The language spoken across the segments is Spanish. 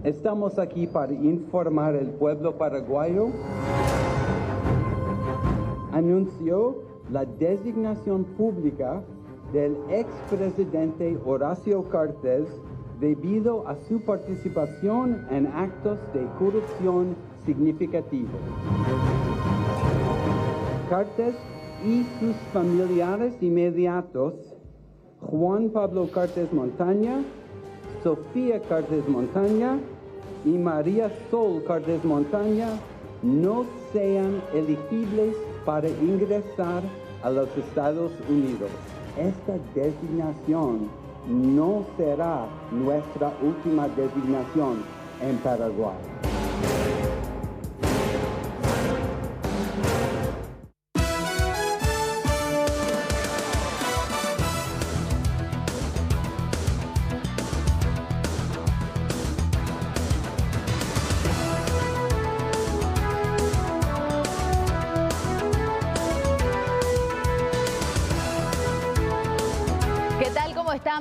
Estamos aquí para informar al pueblo paraguayo. Anunció la designación pública del expresidente Horacio Cartes debido a su participación en actos de corrupción significativos. Cartes y sus familiares inmediatos, Juan Pablo Cartes Montaña, Sofía Cartes Montaña y María Sol Cartes Montaña, no sean elegibles para ingresar a los Estados Unidos. Esta designación no será nuestra última designación en Paraguay.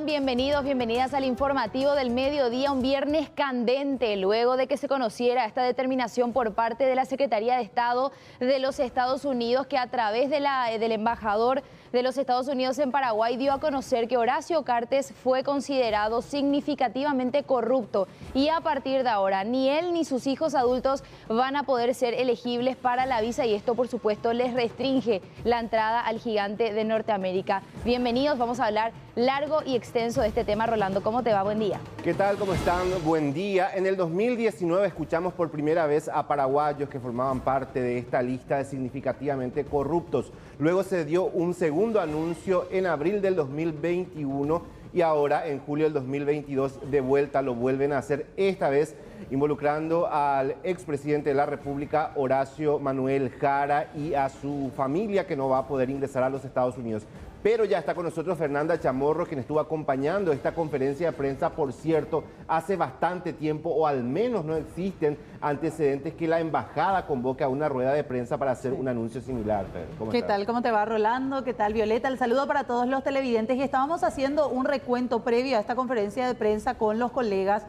Bienvenidos, bienvenidas al informativo del mediodía, un viernes candente, luego de que se conociera esta determinación por parte de la Secretaría de Estado de los Estados Unidos, que a través del embajador de los Estados Unidos en Paraguay dio a conocer que Horacio Cartes fue considerado significativamente corrupto y a partir de ahora ni él ni sus hijos adultos van a poder ser elegibles para la visa y esto por supuesto les restringe la entrada al gigante de Norteamérica. Bienvenidos, vamos a hablar largo y extenso de este tema. Rolando, ¿cómo te va? Buen día. ¿Qué tal? ¿Cómo están? Buen día. En el 2019 escuchamos por primera vez a paraguayos que formaban parte de esta lista de significativamente corruptos. Luego se dio un segundo anuncio en abril del 2021 y ahora en julio del 2022 de vuelta lo vuelven a hacer, esta vez involucrando al expresidente de la República, Horacio Manuel Jara, y a su familia que no va a poder ingresar a los Estados Unidos. Pero ya está con nosotros Fernanda Chamorro, quien estuvo acompañando esta conferencia de prensa. Por cierto, hace bastante tiempo, o al menos no existen antecedentes que la embajada convoque a una rueda de prensa para hacer un anuncio similar. ¿Qué tal? ¿Cómo te va, Rolando? ¿Qué tal, Violeta? El saludo para todos los televidentes. Y estábamos haciendo un recuento previo a esta conferencia de prensa con los colegas.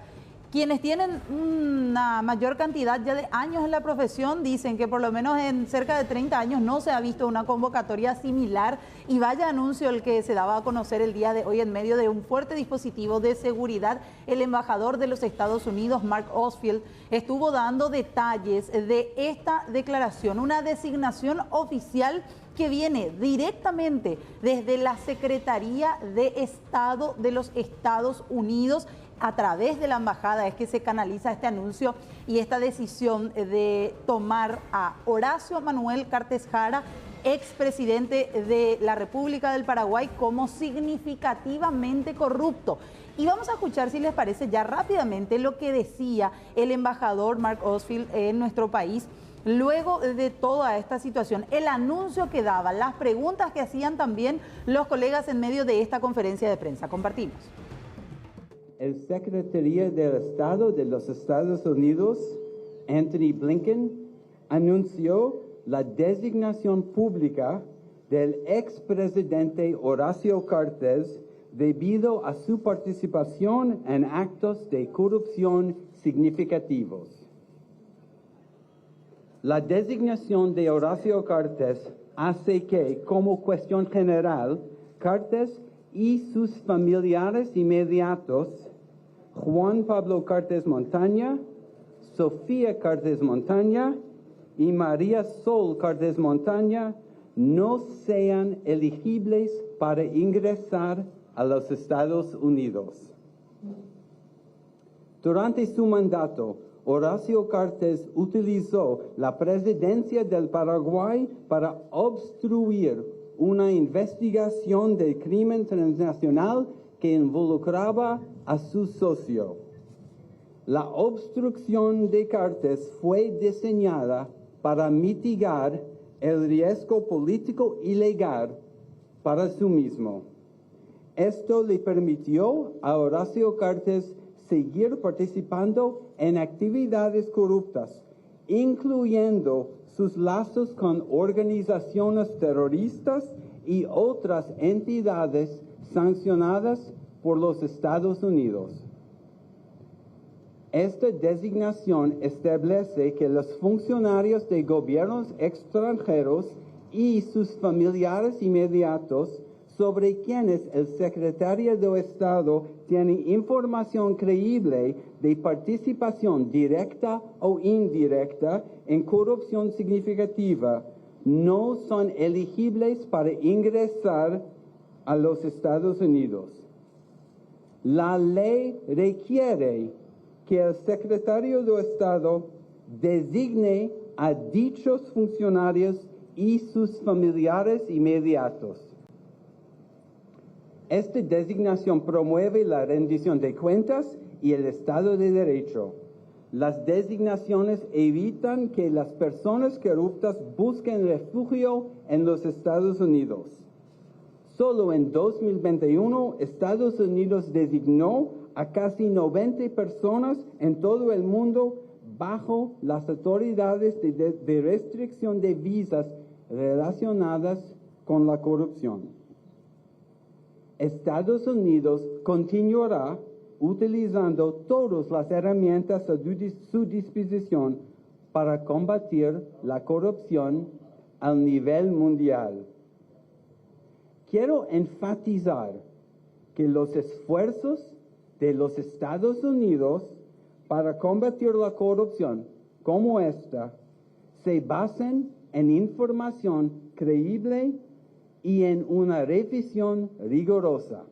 Quienes tienen una mayor cantidad ya de años en la profesión dicen que por lo menos en cerca de 30 años no se ha visto una convocatoria similar, y vaya anuncio el que se daba a conocer el día de hoy en medio de un fuerte dispositivo de seguridad. El embajador de los Estados Unidos, Mark Osfield, estuvo dando detalles de esta declaración, una designación oficial que viene directamente desde la Secretaría de Estado de los Estados Unidos. A través de la embajada es que se canaliza este anuncio y esta decisión de tomar a Horacio Manuel Cartes Jara, expresidente de la República del Paraguay, como significativamente corrupto. Y vamos a escuchar, si les parece, ya rápidamente lo que decía el embajador Mark Osfield en nuestro país luego de toda esta situación, el anuncio que daba, las preguntas que hacían también los colegas en medio de esta conferencia de prensa. Compartimos. El secretario de Estado de los Estados Unidos, Anthony Blinken, anunció la designación pública del expresidente Horacio Cartes debido a su participación en actos de corrupción significativos. La designación de Horacio Cartes hace que, como cuestión general, Cartes y sus familiares inmediatos, Juan Pablo Cartes Montaña, Sofía Cartes Montaña y María Sol Cartes Montaña, no sean elegibles para ingresar a los Estados Unidos. Durante su mandato, Horacio Cartes utilizó la presidencia del Paraguay para obstruir una investigación del crimen transnacional que involucraba a su socio. La obstrucción de Cartes fue diseñada para mitigar el riesgo político y legal para sí mismo. Esto le permitió a Horacio Cartes seguir participando en actividades corruptas, incluyendo sus lazos con organizaciones terroristas y otras entidades sancionadas por los Estados Unidos. Esta designación establece que los funcionarios de gobiernos extranjeros y sus familiares inmediatos sobre quienes el secretario de Estado tiene información creíble de participación directa o indirecta en corrupción significativa, no son elegibles para ingresar a los Estados Unidos. La ley requiere que el secretario de Estado designe a dichos funcionarios y sus familiares inmediatos. Esta designación promueve la rendición de cuentas y el Estado de Derecho. Las designaciones evitan que las personas corruptas busquen refugio en los Estados Unidos. Solo en 2021, Estados Unidos designó a casi 90 personas en todo el mundo bajo las autoridades de restricción de visas relacionadas con la corrupción. Estados Unidos continuará utilizando todas las herramientas a su disposición para combatir la corrupción al nivel mundial. Quiero enfatizar que los esfuerzos de los Estados Unidos para combatir la corrupción como esta se basan en información creíble y en una revisión rigurosa.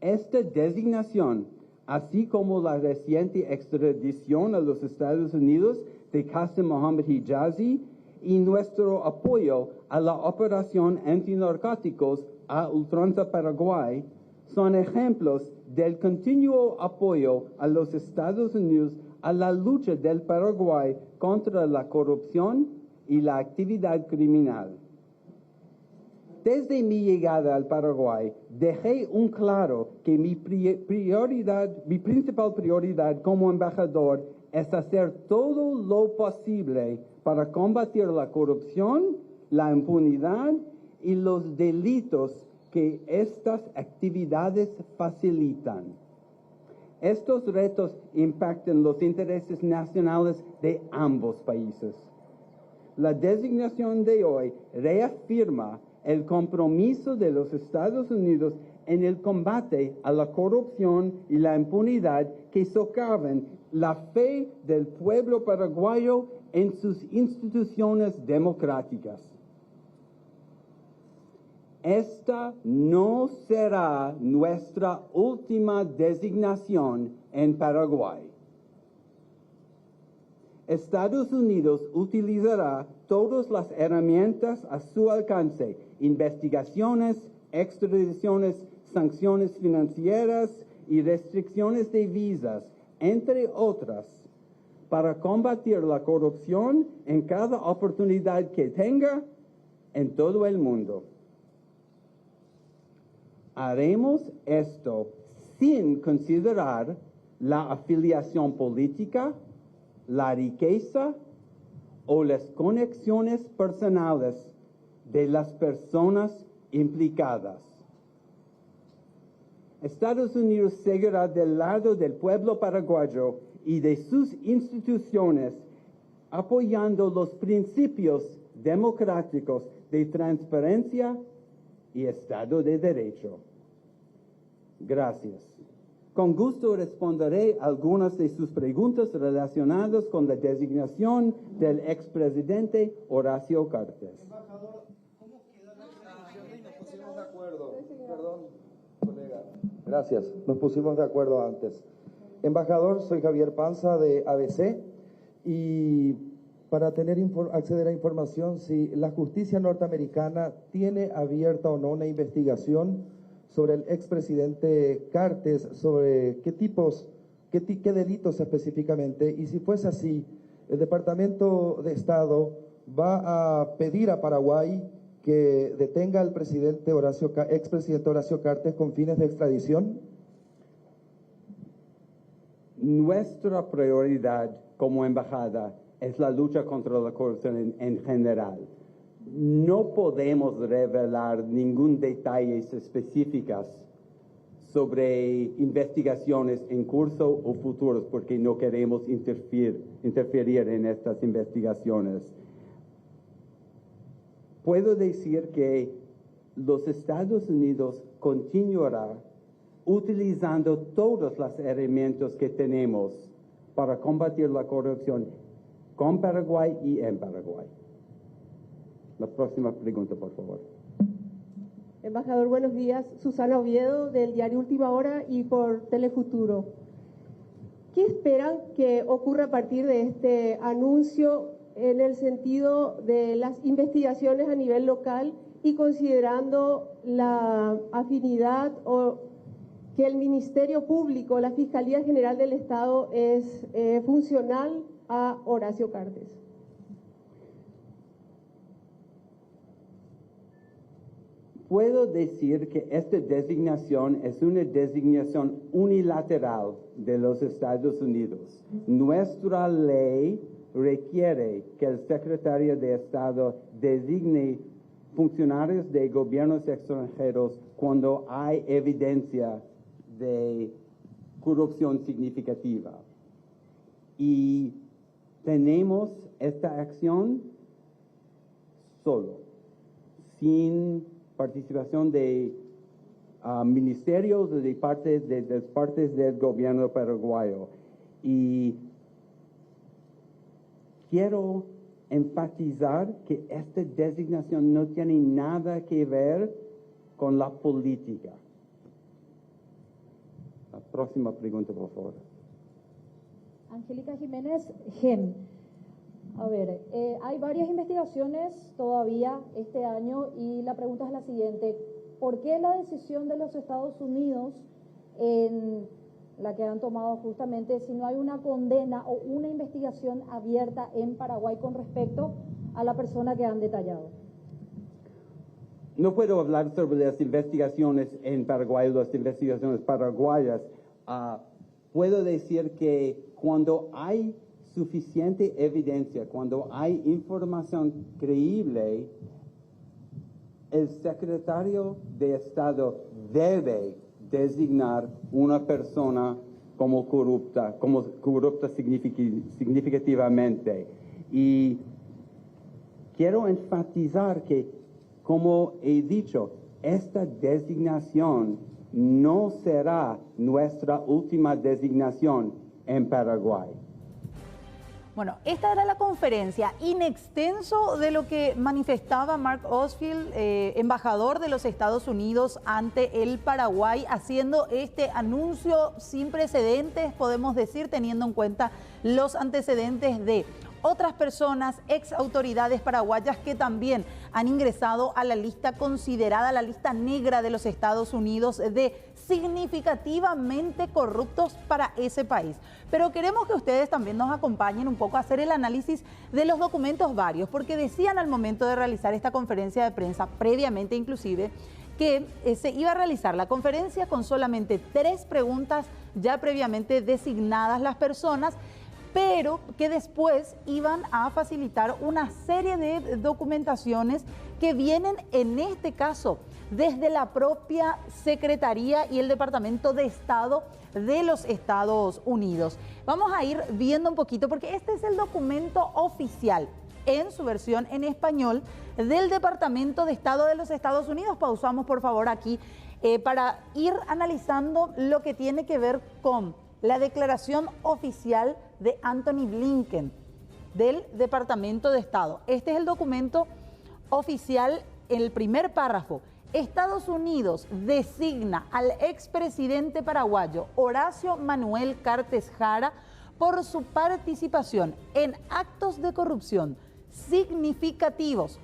Esta designación, así como la reciente extradición a los Estados Unidos de Qasem Mohammed Hijazi y nuestro apoyo a la operación antinarcóticos a ultranza Paraguay, son ejemplos del continuo apoyo a los Estados Unidos a la lucha del Paraguay contra la corrupción y la actividad criminal. Desde mi llegada al Paraguay, dejé un claro que mi principal prioridad como embajador es hacer todo lo posible para combatir la corrupción, la impunidad y los delitos que estas actividades facilitan. Estos retos impactan los intereses nacionales de ambos países. La designación de hoy reafirma el compromiso de los Estados Unidos en el combate a la corrupción y la impunidad que socavan la fe del pueblo paraguayo en sus instituciones democráticas. Esta no será nuestra última designación en Paraguay. Estados Unidos utilizará todas las herramientas a su alcance, investigaciones, extradiciones, sanciones financieras y restricciones de visas, entre otras, para combatir la corrupción en cada oportunidad que tenga en todo el mundo. Haremos esto sin considerar la afiliación política, la riqueza o las conexiones personales de las personas implicadas. Estados Unidos seguirá del lado del pueblo paraguayo y de sus instituciones, apoyando los principios democráticos de transparencia y Estado de Derecho. Gracias. Con gusto responderé algunas de sus preguntas relacionadas con la designación del expresidente Horacio Cartes. Embajador, ¿cómo queda la designación? Y nos pusimos de acuerdo. Perdón, colega. Gracias, nos pusimos de acuerdo antes. Embajador, soy Javier Panza de ABC y para acceder a información si la justicia norteamericana tiene abierta o no una investigación sobre el expresidente Cartes, sobre qué delitos específicamente, y si fuese así, el Departamento de Estado va a pedir a Paraguay que detenga al expresidente Horacio Cartes con fines de extradición. Nuestra prioridad como embajada es la lucha contra la corrupción en general. No podemos revelar ningún detalle específicos sobre investigaciones en curso o futuros porque no queremos interferir en estas investigaciones. Puedo decir que los Estados Unidos continuará utilizando todas las herramientas que tenemos para combatir la corrupción con Paraguay y en Paraguay. La próxima pregunta, por favor. Embajador, buenos días. Susana Oviedo, del diario Última Hora y por Telefuturo. ¿Qué esperan que ocurra a partir de este anuncio en el sentido de las investigaciones a nivel local y considerando la afinidad o que el Ministerio Público, la Fiscalía General del Estado es funcional a Horacio Cartes? Puedo decir que esta designación es una designación unilateral de los Estados Unidos. Nuestra ley requiere que el secretario de Estado designe funcionarios de gobiernos extranjeros cuando hay evidencia de corrupción significativa. Y tenemos esta acción solo, sin participación de ministerios o de partes del gobierno paraguayo. Y quiero enfatizar que esta designación no tiene nada que ver con la política. La próxima pregunta, por favor. Angélica Jiménez, GEM. A ver, hay varias investigaciones todavía este año y la pregunta es la siguiente. ¿Por qué la decisión de los Estados Unidos en la que han tomado justamente si no hay una condena o una investigación abierta en Paraguay con respecto a la persona que han detallado? No puedo hablar sobre las investigaciones en Paraguay, las investigaciones paraguayas. Puedo decir que cuando hay suficiente evidencia, cuando hay información creíble, el secretario de Estado debe designar una persona como corrupta significativamente. Y quiero enfatizar que, como he dicho, esta designación no será nuestra última designación en Paraguay. Bueno, esta era la conferencia in extenso de lo que manifestaba Mark Osfield, embajador de los Estados Unidos ante el Paraguay, haciendo este anuncio sin precedentes, podemos decir, teniendo en cuenta los antecedentes de otras personas, ex autoridades paraguayas que también han ingresado a la lista considerada, la lista negra de los Estados Unidos de significativamente corruptos para ese país. Pero queremos que ustedes también nos acompañen un poco a hacer el análisis de los documentos varios, porque decían al momento de realizar esta conferencia de prensa, previamente inclusive, que se iba a realizar la conferencia con solamente 3 preguntas ya previamente designadas las personas, pero que después iban a facilitar una serie de documentaciones que vienen en este caso desde la propia Secretaría y el Departamento de Estado de los Estados Unidos. Vamos a ir viendo un poquito porque este es el documento oficial en su versión en español del Departamento de Estado de los Estados Unidos. Pausamos por favor aquí para ir analizando lo que tiene que ver con la declaración oficial de Anthony Blinken del Departamento de Estado. Este es el documento oficial en el primer párrafo. Estados Unidos designa al expresidente paraguayo Horacio Manuel Cartes Jara por su participación en actos de corrupción significativos.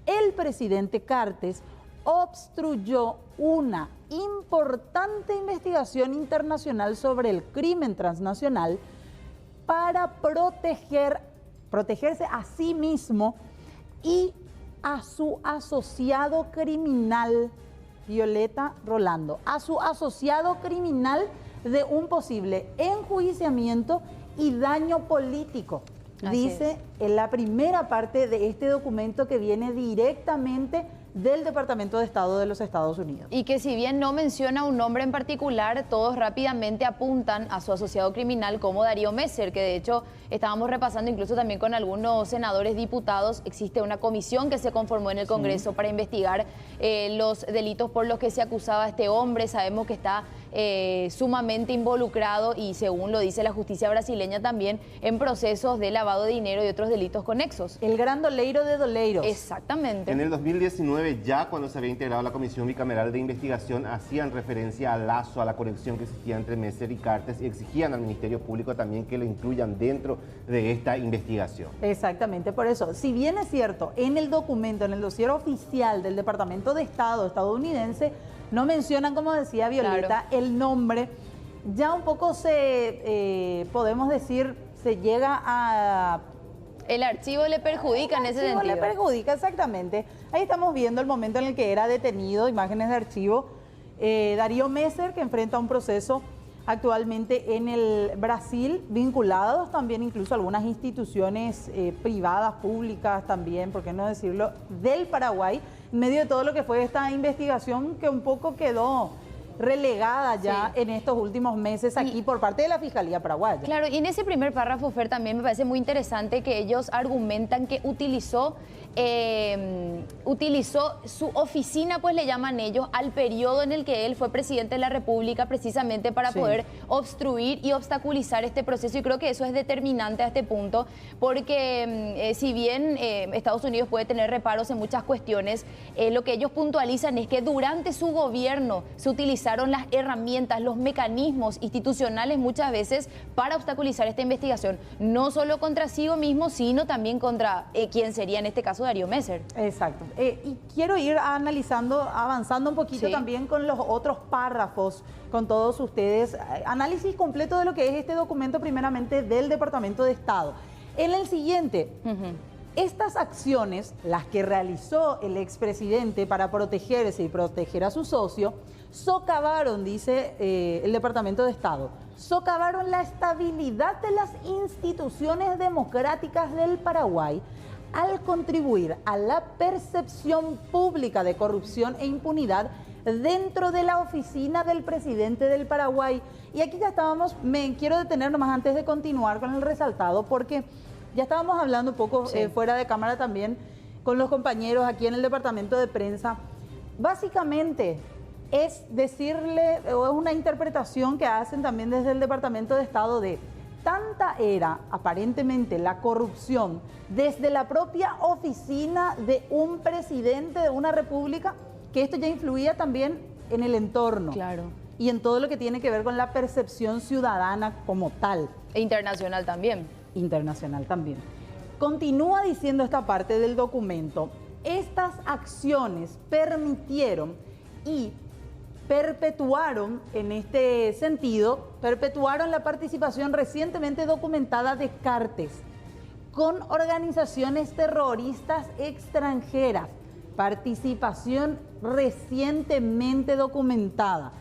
El presidente Cartes obstruyó una importante investigación internacional sobre el crimen transnacional para protegerse a sí mismo y a su asociado criminal, Violeta Rolando, a su asociado criminal de un posible enjuiciamiento y daño político. Dice en la primera parte de este documento que viene directamente del Departamento de Estado de los Estados Unidos. Y que si bien no menciona un nombre en particular, todos rápidamente apuntan a su asociado criminal como Darío Messer, que de hecho estábamos repasando incluso también con algunos senadores, diputados. Existe una comisión que se conformó en el Congreso para investigar los delitos por los que se acusaba a este hombre. Sabemos que está sumamente involucrado y, según lo dice la justicia brasileña, también en procesos de lavado de dinero y otros delitos conexos. El gran doleiro de doleiros. Exactamente. En el 2019, ya cuando se había integrado la Comisión Bicameral de Investigación, hacían referencia al lazo, a la conexión que existía entre Messer y Cartes y exigían al Ministerio Público también que lo incluyan dentro de esta investigación. Exactamente, por eso, si bien es cierto, en el documento, en el dossier oficial del Departamento de Estado estadounidense, no mencionan, como decía Violeta, el nombre, ya un poco podemos decir, se llega a... El archivo le perjudica en ese sentido. Le perjudica, exactamente. Ahí estamos viendo el momento en el que era detenido, imágenes de archivo, Darío Messer, que enfrenta un proceso actualmente en el Brasil, vinculados también incluso a algunas instituciones privadas, públicas también, por qué no decirlo, del Paraguay, en medio de todo lo que fue esta investigación que un poco quedó relegada ya en estos últimos meses aquí por parte de la Fiscalía Paraguaya. Claro, y en ese primer párrafo, Fer, también me parece muy interesante que ellos argumentan que utilizó su oficina, pues le llaman ellos, al periodo en el que él fue presidente de la República, precisamente para poder obstruir y obstaculizar este proceso. Y creo que eso es determinante a este punto, porque si bien Estados Unidos puede tener reparos en muchas cuestiones, lo que ellos puntualizan es que durante su gobierno se utilizaron las herramientas, los mecanismos institucionales muchas veces para obstaculizar esta investigación, no solo contra sí mismo, sino también contra quien sería en este caso Darío Messer. Exacto. Y quiero ir analizando, avanzando un poquito también con los otros párrafos, con todos ustedes. Análisis completo de lo que es este documento, primeramente del Departamento de Estado. En el siguiente, estas acciones, las que realizó el expresidente para protegerse y proteger a su socio, socavaron, dice el Departamento de Estado, socavaron la estabilidad de las instituciones democráticas del Paraguay al contribuir a la percepción pública de corrupción e impunidad dentro de la oficina del presidente del Paraguay. Y aquí ya estábamos, me quiero detener nomás antes de continuar con el resaltado, porque ya estábamos hablando un poco fuera de cámara también con los compañeros aquí en el departamento de prensa. Básicamente es decirle, o es una interpretación que hacen también desde el Departamento de Estado de tanta era aparentemente la corrupción desde la propia oficina de un presidente de una república, que esto ya influía también en el entorno. Claro. Y en todo lo que tiene que ver con la percepción ciudadana como tal. E internacional también. Internacional también. Continúa diciendo esta parte del documento: estas acciones permitieron y perpetuaron, en este sentido, perpetuaron la participación recientemente documentada de Cartes con organizaciones terroristas extranjeras, participación recientemente documentada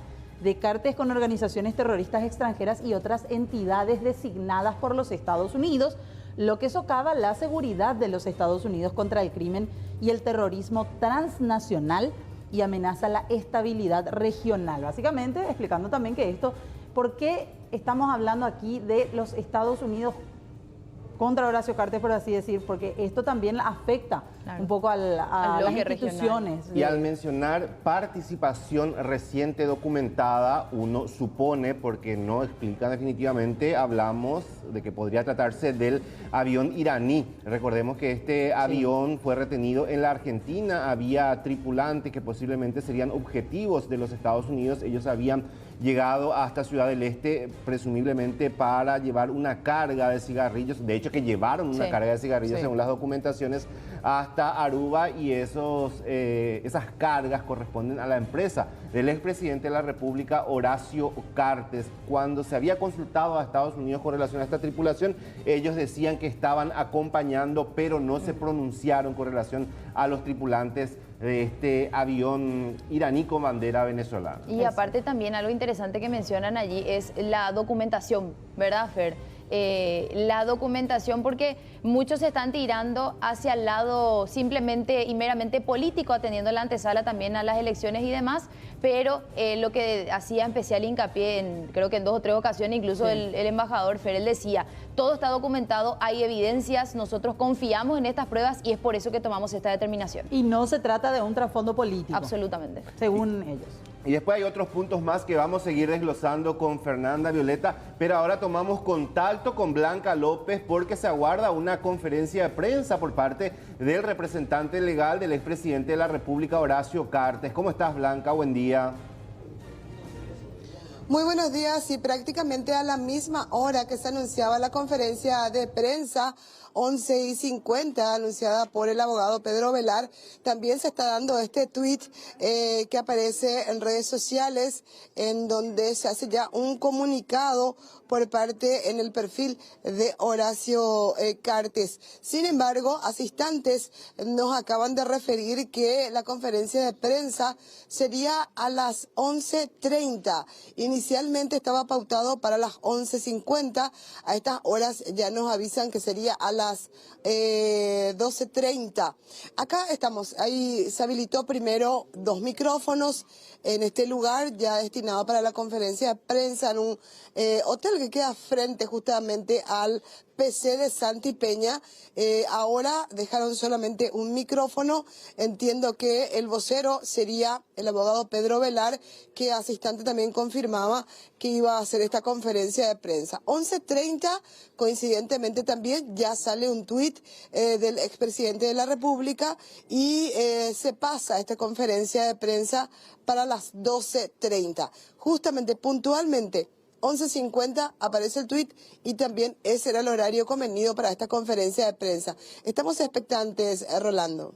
de Cartes con organizaciones terroristas extranjeras y otras entidades designadas por los Estados Unidos, lo que socava la seguridad de los Estados Unidos contra el crimen y el terrorismo transnacional y amenaza la estabilidad regional. Básicamente explicando también que esto, ¿por qué estamos hablando aquí de los Estados Unidos contra Horacio Cartes, por así decir? Porque esto también afecta un poco a las instituciones. Y al mencionar participación reciente documentada, uno supone, porque no explica definitivamente, hablamos de que podría tratarse del avión iraní. Recordemos que este avión fue retenido en la Argentina, había tripulantes que posiblemente serían objetivos de los Estados Unidos. Ellos habían llegado hasta Ciudad del Este, presumiblemente para llevar una carga de cigarrillos, de hecho que llevaron una carga de cigarrillos según las documentaciones, hasta Aruba, y esas cargas corresponden a la empresa del expresidente de la República, Horacio Cartes. Cuando se había consultado a Estados Unidos con relación a esta tripulación, ellos decían que estaban acompañando, pero no se pronunciaron con relación a los tripulantes de este avión iraní con bandera venezolana. Y aparte también algo interesante que mencionan allí es la documentación, ¿verdad, Fer? la documentación, porque muchos se están tirando hacia el lado simplemente y meramente político, atendiendo la antesala también a las elecciones y demás, pero lo que hacía especial hincapié, creo que en 2 o 3 ocasiones, incluso Sí. el embajador Ferel decía, todo está documentado, hay evidencias, nosotros confiamos en estas pruebas y es por eso que tomamos esta determinación. Y no se trata de un trasfondo político. Absolutamente. Según ellos. Y después hay otros puntos más que vamos a seguir desglosando con Fernanda Violeta, pero ahora tomamos contacto con Blanca López porque se aguarda una conferencia de prensa por parte del representante legal del expresidente de la República, Horacio Cartes. ¿Cómo estás, Blanca? Buen día. Muy buenos días, y prácticamente a la misma hora que se anunciaba la conferencia de prensa, 11:50, anunciada por el abogado Pedro Velar, también se está dando este tuit que aparece en redes sociales, en donde se hace ya un comunicado por parte en el perfil de Horacio Cartes. Sin embargo, hace instantes nos acaban de referir que la conferencia de prensa sería a las 11:30. Inicialmente estaba pautado para las 11:50. A estas horas ya nos avisan que sería a las 12:30. Acá estamos, ahí se habilitó primero 2 micrófonos en este lugar ya destinado para la conferencia de prensa en un hotel que queda frente justamente al PC de Santi Peña. Ahora dejaron solamente un micrófono. Entiendo que el vocero sería el abogado Pedro Velar, que hace instante también confirmaba que iba a hacer esta conferencia de prensa. 11:30, coincidentemente también ya sale un tuit del expresidente de la República y se pasa esta conferencia de prensa para las 12:30. Justamente, puntualmente, 11:50 aparece el tuit y también ese era el horario convenido para esta conferencia de prensa. Estamos expectantes, Rolando.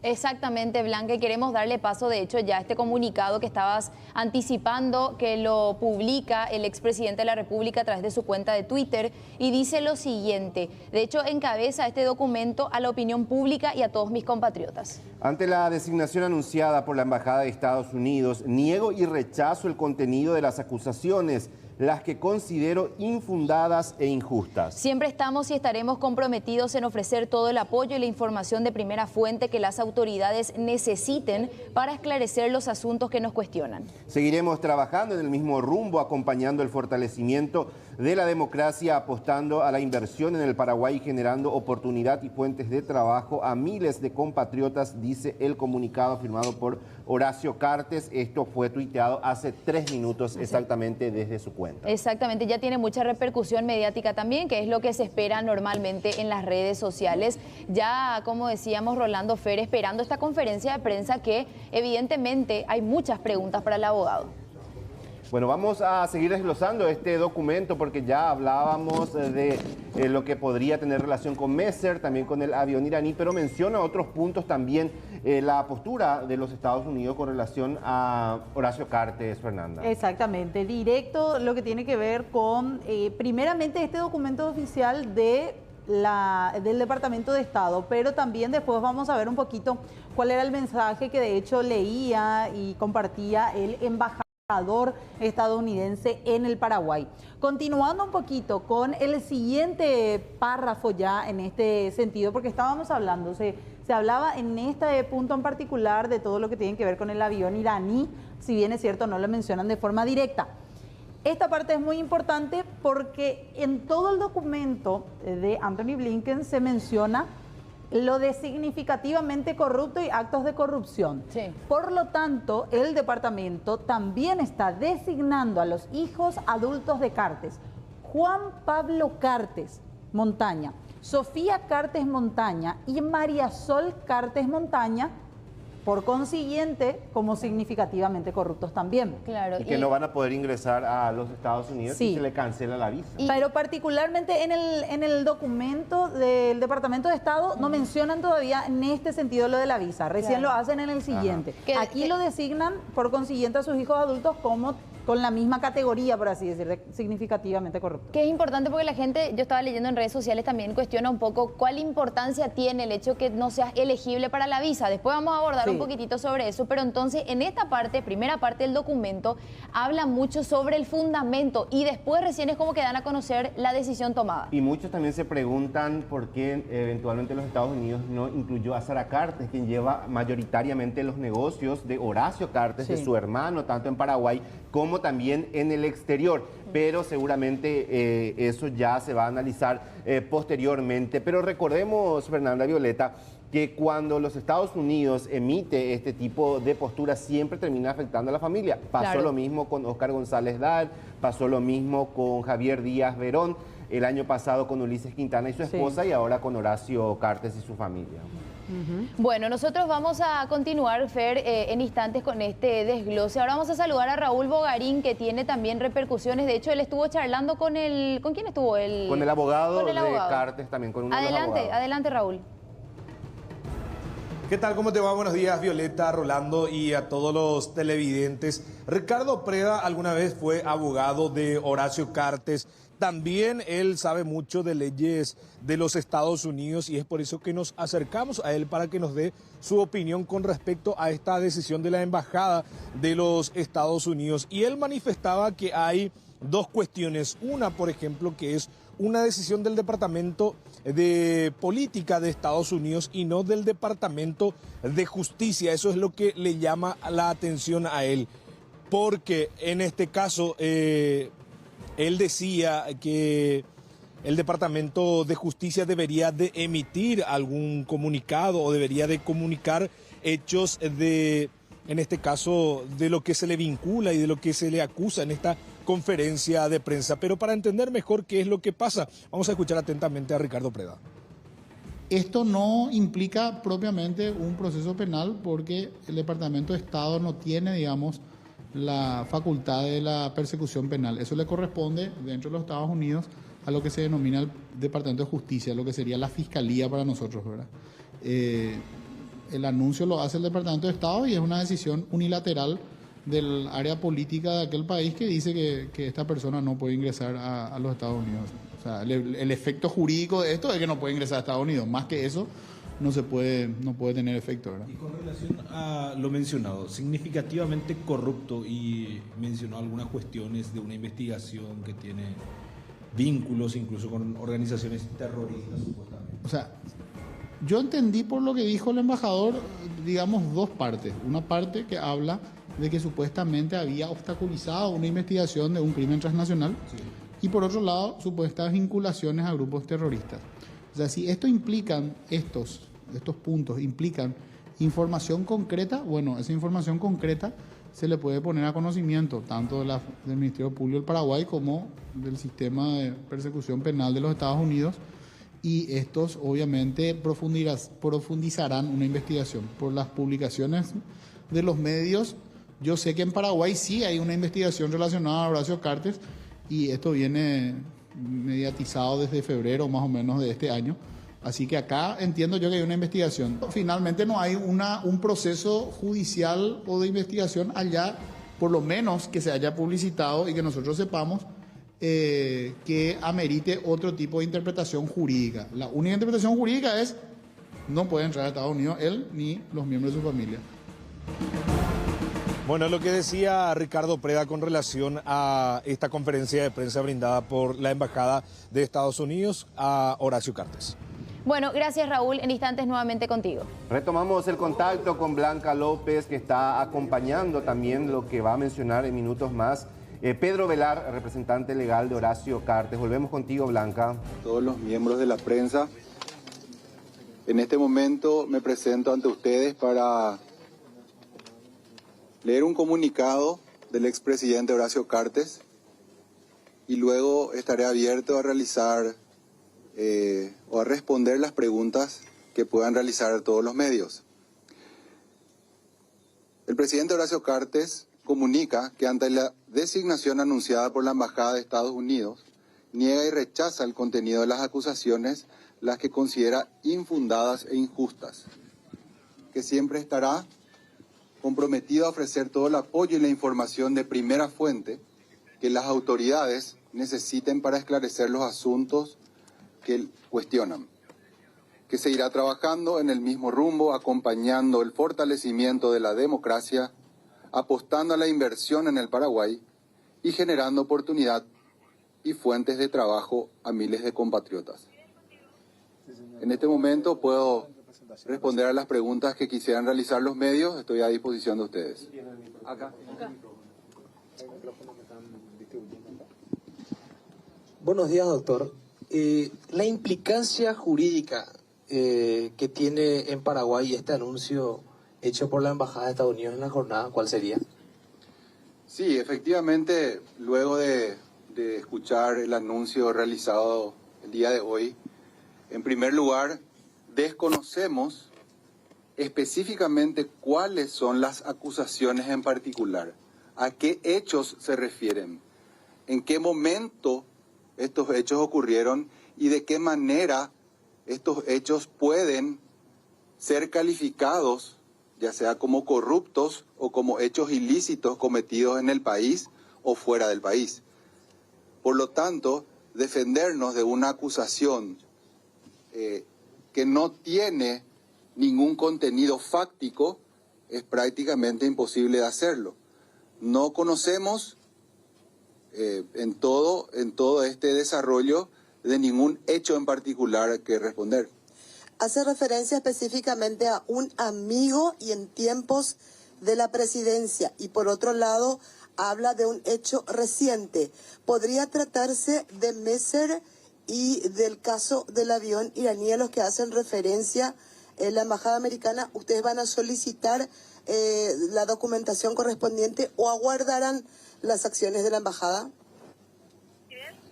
Exactamente, Blanca, y queremos darle paso, de hecho, ya a este comunicado que estabas anticipando, que lo publica el expresidente de la República a través de su cuenta de Twitter, y dice lo siguiente, de hecho, encabeza este documento a la opinión pública y a todos mis compatriotas. Ante la designación anunciada por la Embajada de Estados Unidos, niego y rechazo el contenido de las acusaciones, las que considero infundadas e injustas. Siempre estamos y estaremos comprometidos en ofrecer todo el apoyo y la información de primera fuente que las autoridades necesiten para esclarecer los asuntos que nos cuestionan. Seguiremos trabajando en el mismo rumbo, acompañando el fortalecimiento de la democracia, apostando a la inversión en el Paraguay y generando oportunidad y fuentes de trabajo a miles de compatriotas, dice el comunicado firmado por Horacio Cartes. Esto fue tuiteado hace 3 minutos exactamente desde su cuenta. Exactamente, ya tiene mucha repercusión mediática también, que es lo que se espera normalmente en las redes sociales. Ya, como decíamos, Rolando Fer, esperando esta conferencia de prensa que evidentemente hay muchas preguntas para el abogado. Bueno, vamos a seguir desglosando este documento porque ya hablábamos de lo que podría tener relación con Messer, también con el avión iraní, pero menciona otros puntos también, la postura de los Estados Unidos con relación a Horacio Cartes, Fernanda. Exactamente, directo lo que tiene que ver con, primeramente, este documento oficial del Departamento de Estado, pero también después vamos a ver un poquito cuál era el mensaje que de hecho leía y compartía el embajador estadounidense en el Paraguay. Continuando un poquito con el siguiente párrafo ya en este sentido, porque estábamos hablando, se hablaba en este punto en particular de todo lo que tiene que ver con el avión iraní, si bien es cierto no lo mencionan de forma directa. Esta parte es muy importante porque en todo el documento de Antony Blinken se menciona lo de significativamente corrupto y actos de corrupción. Sí. Por lo tanto, el departamento también está designando a los hijos adultos de Cartes, Juan Pablo Cartes Montaña, Sofía Cartes Montaña y María Sol Cartes Montaña, por consiguiente, como significativamente corruptos también. Claro. Y que no van a poder ingresar a los Estados Unidos Sí. si se le cancela la visa. Pero particularmente en el documento del Departamento de Estado no mencionan todavía en este sentido lo de la visa. Recién Claro. lo hacen en el siguiente. Que- Aquí lo designan por consiguiente a sus hijos adultos como con la misma categoría, por así decir, significativamente corruptos. Que es importante porque la gente, yo estaba leyendo en redes sociales también, cuestiona un poco cuál importancia tiene el hecho que no seas elegible para la visa. Después vamos a abordar un poquitito sobre eso, pero entonces en esta parte, primera parte del documento, habla mucho sobre el fundamento y después recién es como que dan a conocer la decisión tomada. Y muchos también se preguntan por qué eventualmente los Estados Unidos no incluyó a Sara Cartes, quien lleva mayoritariamente los negocios de Horacio Cartes, de su hermano, tanto en Paraguay como también en el exterior. Pero seguramente eso ya se va a analizar posteriormente. Pero recordemos, Fernanda, Violeta, que cuando los Estados Unidos emite este tipo de posturas siempre termina afectando a la familia. Pasó lo mismo con Oscar González Dal, pasó lo mismo con Javier Díaz Verón, el año pasado con Ulises Quintana y su esposa y ahora con Horacio Cartes y su familia. Bueno, nosotros vamos a continuar, Fer, en instantes con este desglose. Ahora vamos a saludar a Raúl Bogarín, que tiene también repercusiones. De hecho, él estuvo charlando con el... ¿Con quién estuvo? Con el abogado de Cartes también, con uno de los abogados. Adelante, Raúl. ¿Qué tal? ¿Cómo te va? Buenos días, Violeta, Rolando y a todos los televidentes. Ricardo Preda alguna vez fue abogado de Horacio Cartes. También él sabe mucho de leyes de los Estados Unidos y es por eso que nos acercamos a él para que nos dé su opinión con respecto a esta decisión de la Embajada de los Estados Unidos. Y él manifestaba que hay dos cuestiones. Una, por ejemplo, que es una decisión del Departamento de Política de Estados Unidos y no del Departamento de Justicia. Eso es lo que le llama la atención a él, porque en este caso él decía que el Departamento de Justicia debería de emitir algún comunicado o debería de comunicar hechos de, en este caso, de lo que se le vincula y de lo que se le acusa en esta conferencia de prensa. Pero para entender mejor qué es lo que pasa, vamos a escuchar atentamente a Ricardo Preda. Esto no implica propiamente un proceso penal porque el Departamento de Estado no tiene, digamos, la facultad de la persecución penal. Eso le corresponde dentro de los Estados Unidos a lo que se denomina el Departamento de Justicia, lo que sería la Fiscalía para nosotros, ¿verdad? El anuncio lo hace el Departamento de Estado y es una decisión unilateral del área política de aquel país que dice que esta persona no puede ingresar a los Estados Unidos. O sea, el efecto jurídico de esto es que no puede ingresar a Estados Unidos. Más que eso, no puede tener efecto, ¿verdad? Y con relación a lo mencionado, significativamente corrupto, y mencionó algunas cuestiones de una investigación que tiene vínculos incluso con organizaciones terroristas, supuestamente. O sea, yo entendí por lo que dijo el embajador, digamos, dos partes. Una parte que habla de que supuestamente había obstaculizado una investigación de un crimen transnacional, y por otro lado, supuestas vinculaciones a grupos terroristas. O sea, si esto implican, estos puntos implican información concreta, bueno, esa información concreta se le puede poner a conocimiento tanto del Ministerio Público del Paraguay como del sistema de persecución penal de los Estados Unidos, y estos obviamente profundizarán una investigación. Por las publicaciones de los medios, yo sé que en Paraguay sí hay una investigación relacionada a Horacio Cartes, y esto viene mediatizado desde febrero más o menos de este año. Así que acá entiendo yo que hay una investigación. Finalmente no hay un proceso judicial o de investigación allá, por lo menos que se haya publicitado y que nosotros sepamos, que amerite otro tipo de interpretación jurídica. La única interpretación jurídica es: no puede entrar a Estados Unidos él ni los miembros de su familia. Bueno, lo que decía Ricardo Preda con relación a esta conferencia de prensa brindada por la Embajada de Estados Unidos a Horacio Cartes. Bueno, gracias, Raúl. En instantes nuevamente contigo. Retomamos el contacto con Blanca López, que está acompañando también lo que va a mencionar en minutos más Pedro Velar, representante legal de Horacio Cartes. Volvemos contigo, Blanca. Todos los miembros de la prensa, en este momento me presento ante ustedes para leer un comunicado del expresidente Horacio Cartes y luego estaré abierto a realizar o a responder las preguntas que puedan realizar todos los medios. El presidente Horacio Cartes comunica que ante la designación anunciada por la Embajada de Estados Unidos, niega y rechaza el contenido de las acusaciones, las que considera infundadas e injustas, que siempre estará comprometido a ofrecer todo el apoyo y la información de primera fuente que las autoridades necesiten para esclarecer los asuntos que cuestionan, que seguirá trabajando en el mismo rumbo, acompañando el fortalecimiento de la democracia, apostando a la inversión en el Paraguay y generando oportunidad y fuentes de trabajo a miles de compatriotas. En este momento puedo responder a las preguntas que quisieran realizar los medios. Estoy a disposición de ustedes. Acá. Buenos días, doctor. La implicancia jurídica que tiene en Paraguay este anuncio hecho por la Embajada de Estados Unidos en la jornada, ¿cuál sería? Sí, efectivamente, luego de escuchar el anuncio realizado el día de hoy, en primer lugar, desconocemos específicamente cuáles son las acusaciones en particular, a qué hechos se refieren, en qué momento estos hechos ocurrieron y de qué manera estos hechos pueden ser calificados, ya sea como corruptos o como hechos ilícitos cometidos en el país o fuera del país. Por lo tanto, defendernos de una acusación que no tiene ningún contenido fáctico es prácticamente imposible de hacerlo. No conocemos en todo este desarrollo de ningún hecho en particular que responder. Hace referencia específicamente a un amigo y en tiempos de la presidencia, y por otro lado habla de un hecho reciente. ¿Podría tratarse de Messer y del caso del avión iraní a los que hacen referencia en la Embajada Americana? ¿Ustedes van a solicitar la documentación correspondiente o aguardarán las acciones de la Embajada?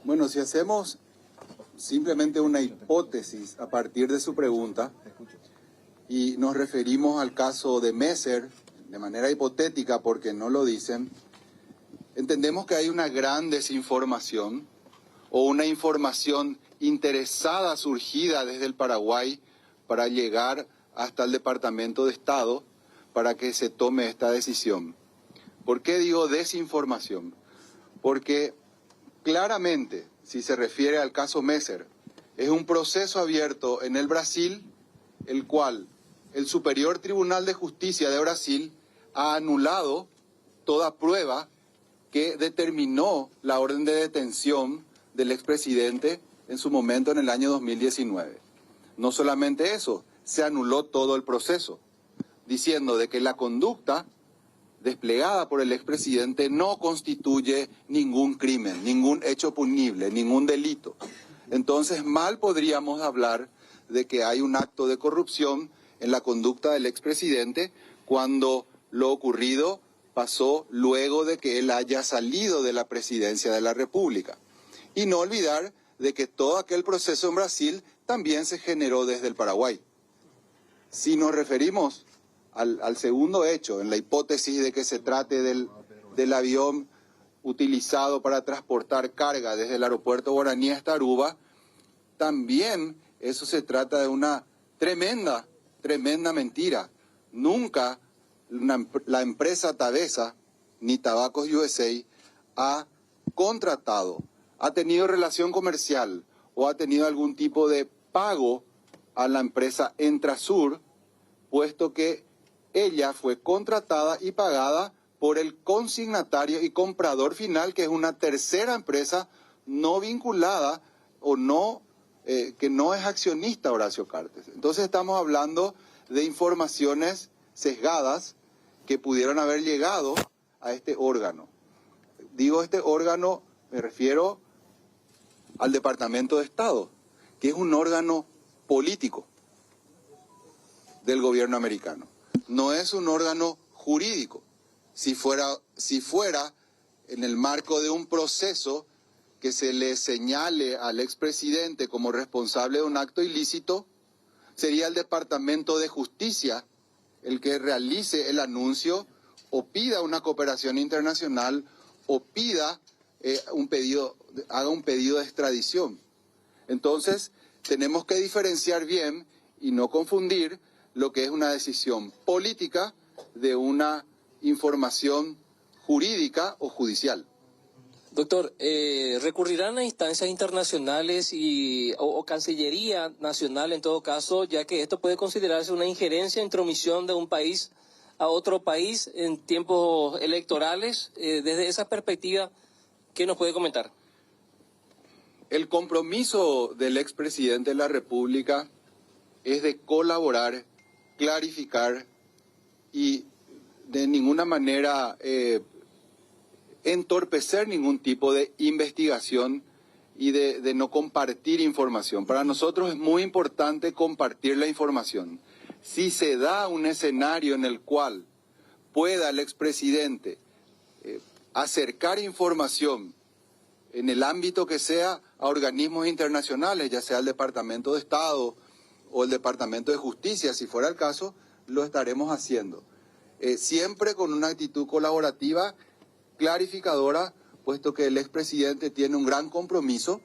Bueno, si hacemos simplemente una hipótesis a partir de su pregunta y nos referimos al caso de Messer de manera hipotética porque no lo dicen, entendemos que hay una gran desinformación o una información interesada surgida desde el Paraguay para llegar hasta el Departamento de Estado para que se tome esta decisión. ¿Por qué digo desinformación? Porque claramente, si se refiere al caso Messer, es un proceso abierto en el Brasil, el cual el Superior Tribunal de Justicia de Brasil ha anulado toda prueba que determinó la orden de detención del expresidente en su momento en el año 2019. No solamente eso, se anuló todo el proceso, diciendo de que la conducta desplegada por el expresidente no constituye ningún crimen, ningún hecho punible, ningún delito. Entonces, mal podríamos hablar de que hay un acto de corrupción en la conducta del expresidente cuando lo ocurrido pasó luego de que él haya salido de la presidencia de la República. Y no olvidar de que todo aquel proceso en Brasil también se generó desde el Paraguay. Si nos referimos al segundo hecho, en la hipótesis de que se trate del avión utilizado para transportar carga desde el aeropuerto Guaraní hasta Aruba, también eso se trata de una tremenda mentira. Nunca la empresa Tabesa ni Tabacos USA ha contratado, ha tenido relación comercial o ha tenido algún tipo de pago a la empresa Entrasur, puesto que ella fue contratada y pagada por el consignatario y comprador final, que es una tercera empresa no vinculada o no que no es accionista Horacio Cartes. Entonces estamos hablando de informaciones sesgadas que pudieron haber llegado a este órgano. Digo este órgano, me refiero al Departamento de Estado, que es un órgano político del gobierno americano. No es un órgano jurídico. Si fuera en el marco de un proceso que se le señale al expresidente como responsable de un acto ilícito, sería el Departamento de Justicia el que realice el anuncio o pida una cooperación internacional o pida haga un pedido de extradición. Entonces, tenemos que diferenciar bien y no confundir lo que es una decisión política de una información jurídica o judicial. Doctor, ¿recurrirán a instancias internacionales o Cancillería Nacional en todo caso, ya que esto puede considerarse una injerencia, intromisión de un país a otro país en tiempos electorales? Desde esa perspectiva, ¿qué nos puede comentar? El compromiso del expresidente de la República es de colaborar, clarificar y de ninguna manera entorpecer ningún tipo de investigación y de no compartir información. Para nosotros es muy importante compartir la información. Si se da un escenario en el cual pueda el expresidente acercar información en el ámbito que sea a organismos internacionales, ya sea el Departamento de Estado o el Departamento de Justicia, si fuera el caso, lo estaremos haciendo. Siempre con una actitud colaborativa, clarificadora, puesto que el expresidente tiene un gran compromiso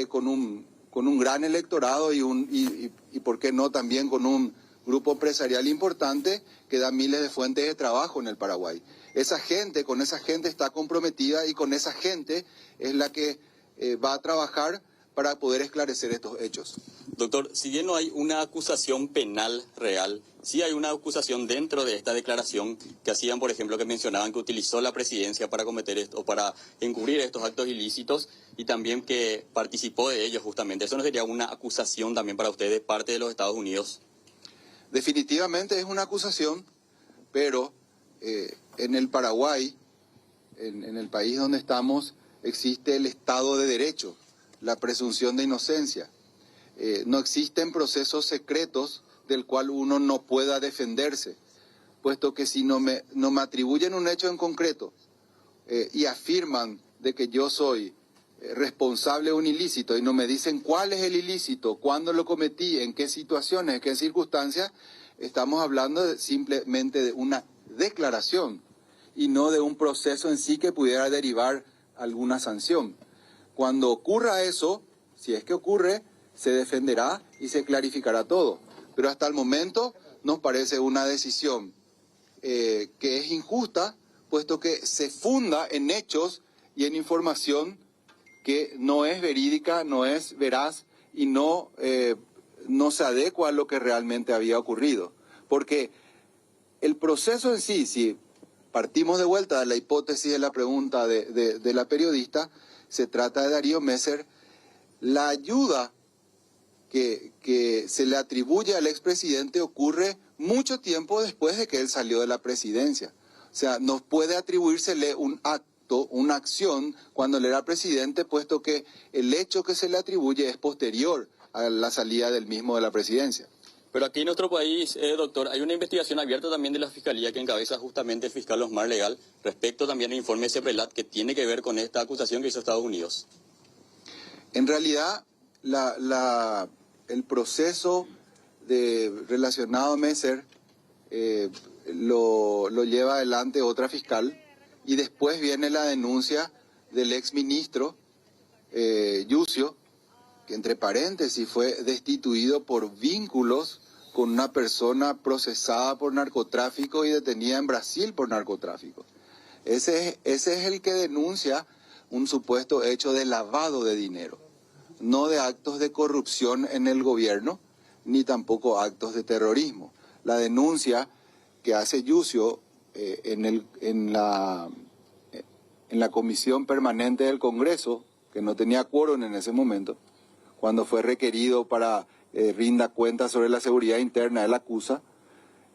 con un gran electorado y por qué no también con un grupo empresarial importante que da miles de fuentes de trabajo en el Paraguay. Con esa gente está comprometida y con esa gente es la que va a trabajar para poder esclarecer estos hechos. Doctor, si bien no hay una acusación penal real, sí hay una acusación dentro de esta declaración que hacían, por ejemplo, que mencionaban que utilizó la presidencia para cometer esto, para encubrir estos actos ilícitos y también que participó de ellos justamente. ¿Eso no sería una acusación también para usted de parte de los Estados Unidos? Definitivamente es una acusación, pero en el Paraguay, en el país donde estamos, existe el Estado de Derecho, la presunción de inocencia. No existen procesos secretos del cual uno no pueda defenderse, puesto que si no me atribuyen un hecho en concreto y afirman de que yo soy responsable de un ilícito y no me dicen cuál es el ilícito, cuándo lo cometí, en qué situaciones, en qué circunstancias, estamos hablando simplemente de una declaración y no de un proceso en sí que pudiera derivar alguna sanción. Cuando ocurra eso, si es que ocurre, se defenderá y se clarificará todo. Pero hasta el momento nos parece una decisión que es injusta, puesto que se funda en hechos y en información que no es verídica, no es veraz y no se adecua a lo que realmente había ocurrido. Porque el proceso en sí, si partimos de vuelta de la hipótesis de la pregunta de la periodista, se trata de Darío Messer, la ayuda que se le atribuye al expresidente ocurre mucho tiempo después de que él salió de la presidencia. O sea, no puede atribuírsele un acto, una acción cuando él era presidente, puesto que el hecho que se le atribuye es posterior a la salida del mismo de la presidencia. Pero aquí en nuestro país, doctor, hay una investigación abierta también de la Fiscalía que encabeza justamente el fiscal Osmar Legal respecto también al informe CEPRELAT que tiene que ver con esta acusación que hizo Estados Unidos. En realidad, el proceso relacionado a Messer lo lleva adelante otra fiscal y después viene la denuncia del exministro Yucio, que entre paréntesis fue destituido por vínculos con una persona procesada por narcotráfico y detenida en Brasil por narcotráfico. Ese es el que denuncia un supuesto hecho de lavado de dinero, no de actos de corrupción en el gobierno, ni tampoco actos de terrorismo. La denuncia que hace Yucio en la comisión permanente del Congreso, que no tenía quórum en ese momento, cuando fue requerido para rinda cuenta sobre la seguridad interna, él acusa,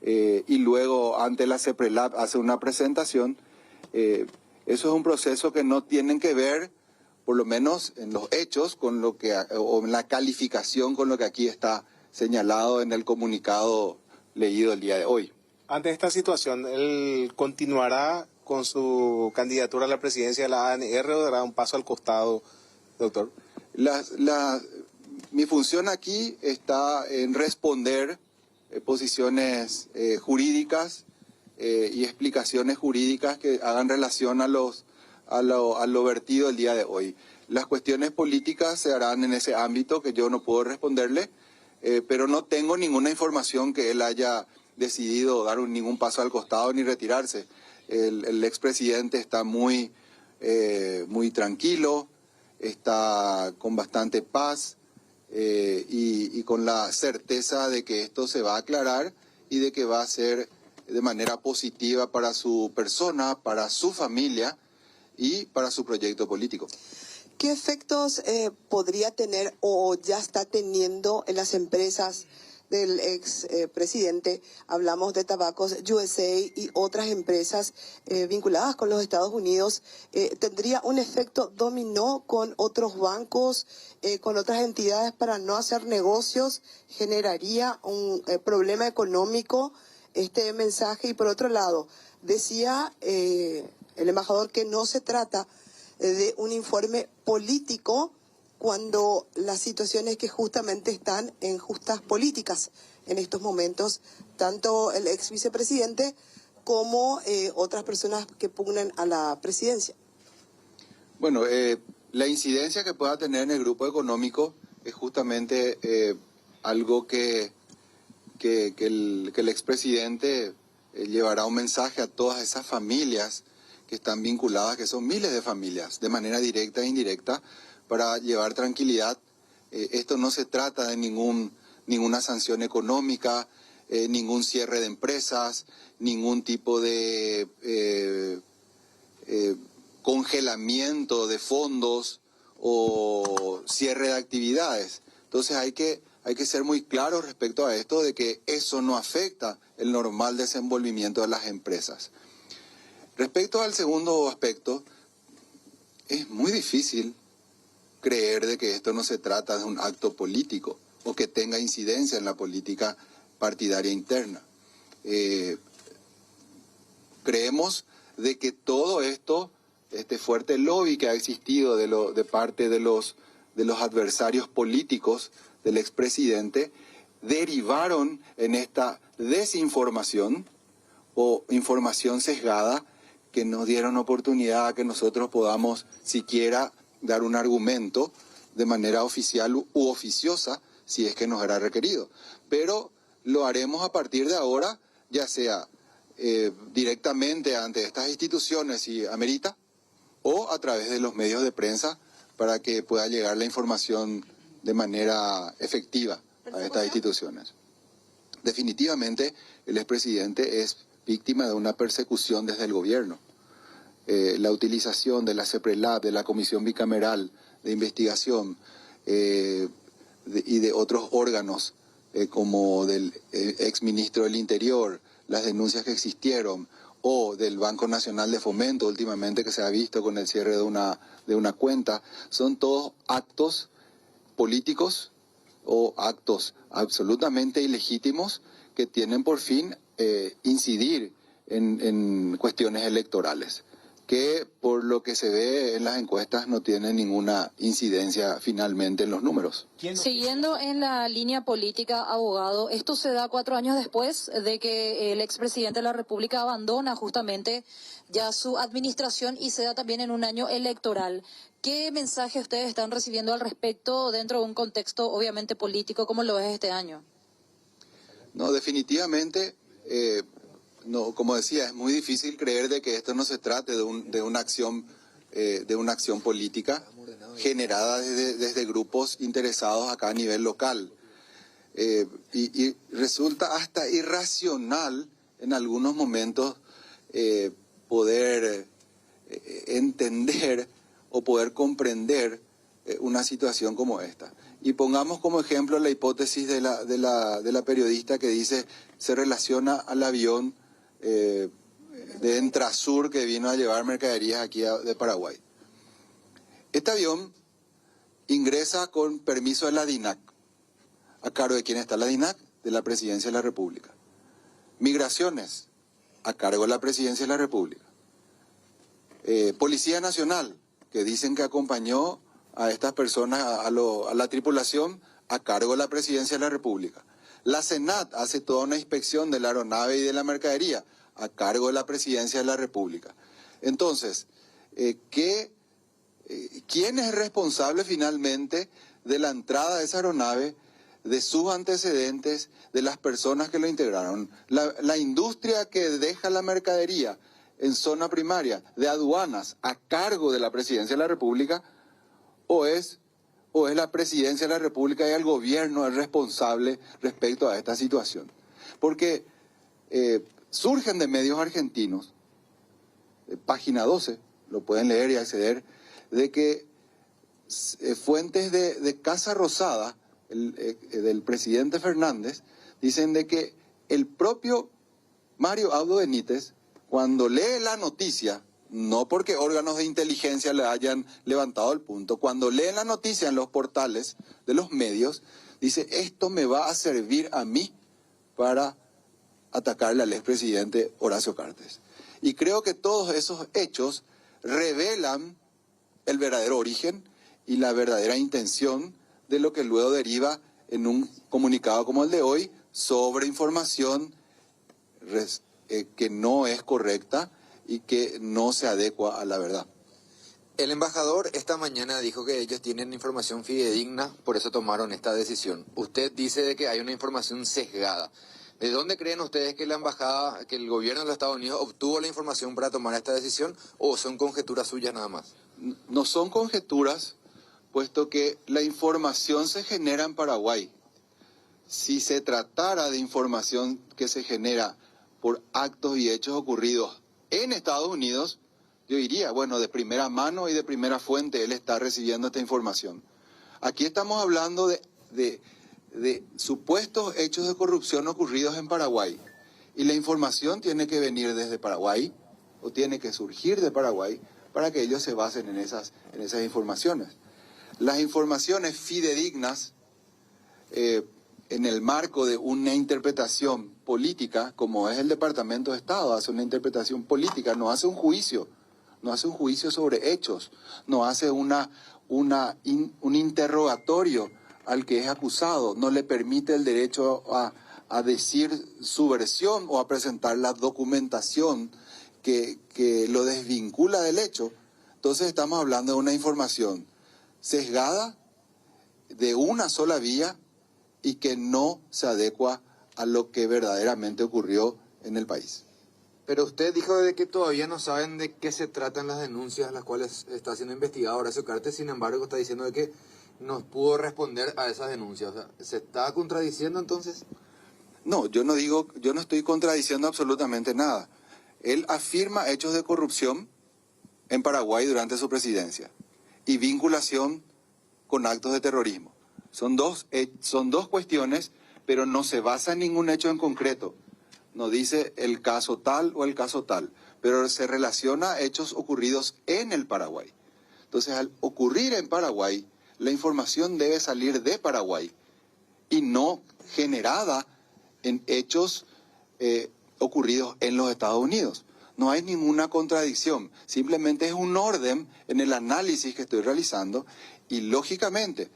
y luego ante la CEPRELAT hace una presentación. Eso es un proceso que no tienen que ver, por lo menos en los hechos, con lo que, o en la calificación con lo que aquí está señalado en el comunicado leído el día de hoy. Ante esta situación, ¿él continuará con su candidatura a la presidencia de la ANR o dará un paso al costado, doctor? Mi función aquí está en responder posiciones jurídicas y explicaciones jurídicas que hagan relación a lo vertido el día de hoy. Las cuestiones políticas se harán en ese ámbito que yo no puedo responderle, pero no tengo ninguna información que él haya decidido dar ningún paso al costado ni retirarse. El expresidente está muy tranquilo, está con bastante paz y con la certeza de que esto se va a aclarar y de que va a ser de manera positiva para su persona, para su familia y para su proyecto político. ¿Qué efectos podría tener o ya está teniendo en las empresas del ex presidente? Hablamos de Tabacos USA y otras empresas vinculadas con los Estados Unidos. ¿Tendría un efecto dominó con otros bancos, con otras entidades para no hacer negocios? ¿Generaría un problema económico este mensaje? Y por otro lado, decía el embajador que no se trata de un informe político cuando las situaciones que justamente están en justas políticas en estos momentos, tanto el ex vicepresidente como otras personas que pugnan a la presidencia. Bueno, la incidencia que pueda tener en el grupo económico es justamente algo que el expresidente llevará un mensaje a todas esas familias que están vinculadas, que son miles de familias, de manera directa e indirecta, para llevar tranquilidad. Esto no se trata de ninguna sanción económica, ningún cierre de empresas, ningún tipo de congelamiento de fondos o cierre de actividades. Entonces hay que ser muy claros respecto a esto, de que eso no afecta el normal desenvolvimiento de las empresas. Respecto al segundo aspecto, es muy difícil creer de que esto no se trata de un acto político o que tenga incidencia en la política partidaria interna. Creemos de que todo esto, este fuerte lobby que ha existido de parte de los adversarios políticos del expresidente, derivaron en esta desinformación o información sesgada que nos dieron oportunidad a que nosotros podamos siquiera dar un argumento de manera oficial u oficiosa, si es que nos era requerido. Pero lo haremos a partir de ahora, ya sea directamente ante estas instituciones si amerita, o a través de los medios de prensa, para que pueda llegar la información de manera efectiva a estas instituciones. Definitivamente, el expresidente es víctima de una persecución desde el gobierno. La utilización de la CEPRELAB, de la Comisión Bicameral de Investigación y de otros órganos como del exministro del Interior, las denuncias que existieron, o del Banco Nacional de Fomento últimamente que se ha visto con el cierre de una cuenta, son todos actos políticos o actos absolutamente ilegítimos que tienen por fin incidir en cuestiones electorales, que por lo que se ve en las encuestas no tienen ninguna incidencia finalmente en los números. Siguiendo en la línea política, abogado, esto se da 4 años después de que el expresidente de la República abandona justamente ya su administración y se da también en un año electoral. ¿Qué mensaje ustedes están recibiendo al respecto dentro de un contexto obviamente político como lo es este año? No, definitivamente, no, como decía, es muy difícil creer de que esto no se trate de una acción política generada desde grupos interesados acá a nivel local. Y resulta hasta irracional en algunos momentos poder entender o poder comprender una situación como esta. Y pongamos como ejemplo la hipótesis de la periodista que dice se relaciona al avión de Entrasur que vino a llevar mercaderías aquí de Paraguay. Este avión ingresa con permiso de la DINAC. ¿A cargo de quién está la DINAC? De la Presidencia de la República. Migraciones, a cargo de la Presidencia de la República. Policía Nacional, que dicen que acompañó a estas personas, a la tripulación, a cargo de la Presidencia de la República. La Senat hace toda una inspección de la aeronave y de la mercadería, a cargo de la Presidencia de la República. Entonces, ¿quién es responsable finalmente de la entrada de esa aeronave, de sus antecedentes, de las personas que lo integraron. La industria que deja la mercadería en zona primaria de aduanas a cargo de la Presidencia de la República, o es la Presidencia de la República y el gobierno el responsable respecto a esta situación. Porque surgen de medios argentinos, página 12, lo pueden leer y acceder, de que fuentes de Casa Rosada, del presidente Fernández, dicen de que el propio Mario Abdo Benítez, cuando lee la noticia, no porque órganos de inteligencia le hayan levantado el punto, cuando lee la noticia en los portales de los medios, dice, esto me va a servir a mí para atacarle al expresidente Horacio Cartes. Y creo que todos esos hechos revelan el verdadero origen y la verdadera intención de lo que luego deriva en un comunicado como el de hoy sobre información que no es correcta y que no se adecua a la verdad. El embajador esta mañana dijo que ellos tienen información fidedigna, por eso tomaron esta decisión. Usted dice de que hay una información sesgada. ¿De dónde creen ustedes que la embajada, que el gobierno de los Estados Unidos obtuvo la información para tomar esta decisión, o son conjeturas suyas nada más? No son conjeturas, puesto que la información se genera en Paraguay. Si se tratara de información que se genera por actos y hechos ocurridos en Estados Unidos, yo diría, bueno, de primera mano y de primera fuente él está recibiendo esta información. Aquí estamos hablando de supuestos hechos de corrupción ocurridos en Paraguay. Y la información tiene que venir desde Paraguay, o tiene que surgir de Paraguay, para que ellos se basen en esas informaciones. Las informaciones fidedignas, en el marco de una interpretación política, como es el Departamento de Estado, hace una interpretación política, no hace un juicio, sobre hechos, no hace un interrogatorio al que es acusado, no le permite el derecho a decir su versión o a presentar la documentación que lo desvincula del hecho. Entonces estamos hablando de una información sesgada, de una sola vía, y que no se adecua a lo que verdaderamente ocurrió en el país. Pero usted dijo de que todavía no saben de qué se tratan las denuncias las cuales está siendo investigado Horacio Cartes, sin embargo está diciendo de que no pudo responder a esas denuncias. O sea, ¿se está contradiciendo entonces? No, yo no estoy contradiciendo absolutamente nada. Él afirma hechos de corrupción en Paraguay durante su presidencia y vinculación con actos de terrorismo. Son dos cuestiones, pero no se basa en ningún hecho en concreto. No dice el caso tal o el caso tal, pero se relaciona a hechos ocurridos en el Paraguay. Entonces, al ocurrir en Paraguay, la información debe salir de Paraguay y no generada en hechos ocurridos en los Estados Unidos. No hay ninguna contradicción, simplemente es un orden en el análisis que estoy realizando y lógicamente,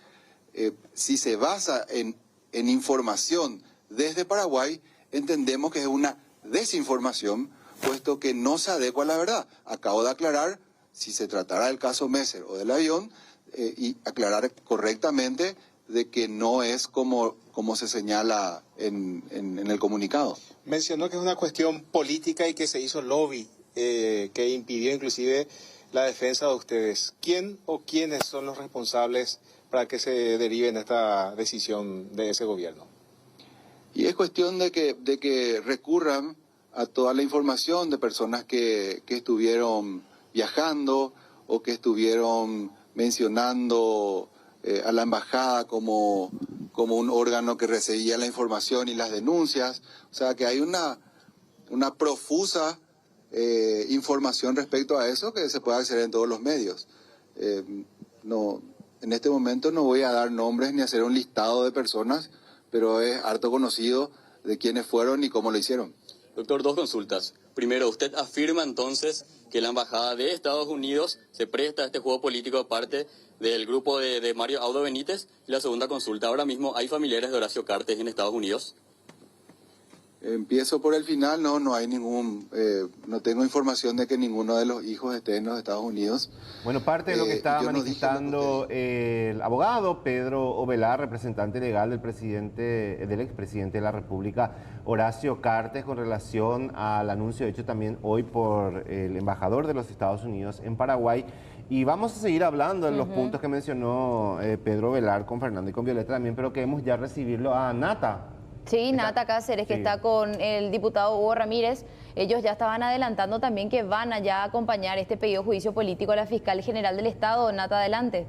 si se basa en información desde Paraguay, entendemos que es una desinformación, puesto que no se adecua a la verdad. Acabo de aclarar, si se tratara del caso Messer o del avión, y aclarar correctamente de que no es como se señala en el comunicado. Mencionó que es una cuestión política y que se hizo lobby, que impidió inclusive la defensa de ustedes. ¿Quién o quiénes son los responsables para que se derive esta decisión de ese gobierno? Y es cuestión de que recurran a toda la información de personas que estuvieron viajando o que estuvieron mencionando a la embajada como un órgano que recibía la información y las denuncias. O sea que hay una profusa información respecto a eso que se puede acceder en todos los medios. En este momento no voy a dar nombres ni hacer un listado de personas, pero es harto conocido de quiénes fueron y cómo lo hicieron. Doctor, dos consultas. Primero, ¿usted afirma entonces que la Embajada de Estados Unidos se presta a este juego político aparte del grupo de Mario Abdo Benítez? Y la segunda consulta, ¿ahora mismo hay familiares de Horacio Cartes en Estados Unidos? Empiezo por el final, no hay ningún, no tengo información de que ninguno de los hijos esté en los Estados Unidos. Bueno, parte de lo que estaba manifestando el abogado Pedro Ovelar, representante legal del expresidente de la República, Horacio Cartes, con relación al anuncio hecho también hoy por el embajador de los Estados Unidos en Paraguay. Y vamos a seguir hablando de los puntos que mencionó Pedro Ovelar con Fernando y con Violeta también, pero queremos ya recibirlo a Nata. Sí, Nata Cáceres, que está con el diputado Hugo Ramírez. Ellos ya estaban adelantando también que van allá a acompañar este pedido de juicio político a la fiscal general del Estado. Nata, adelante.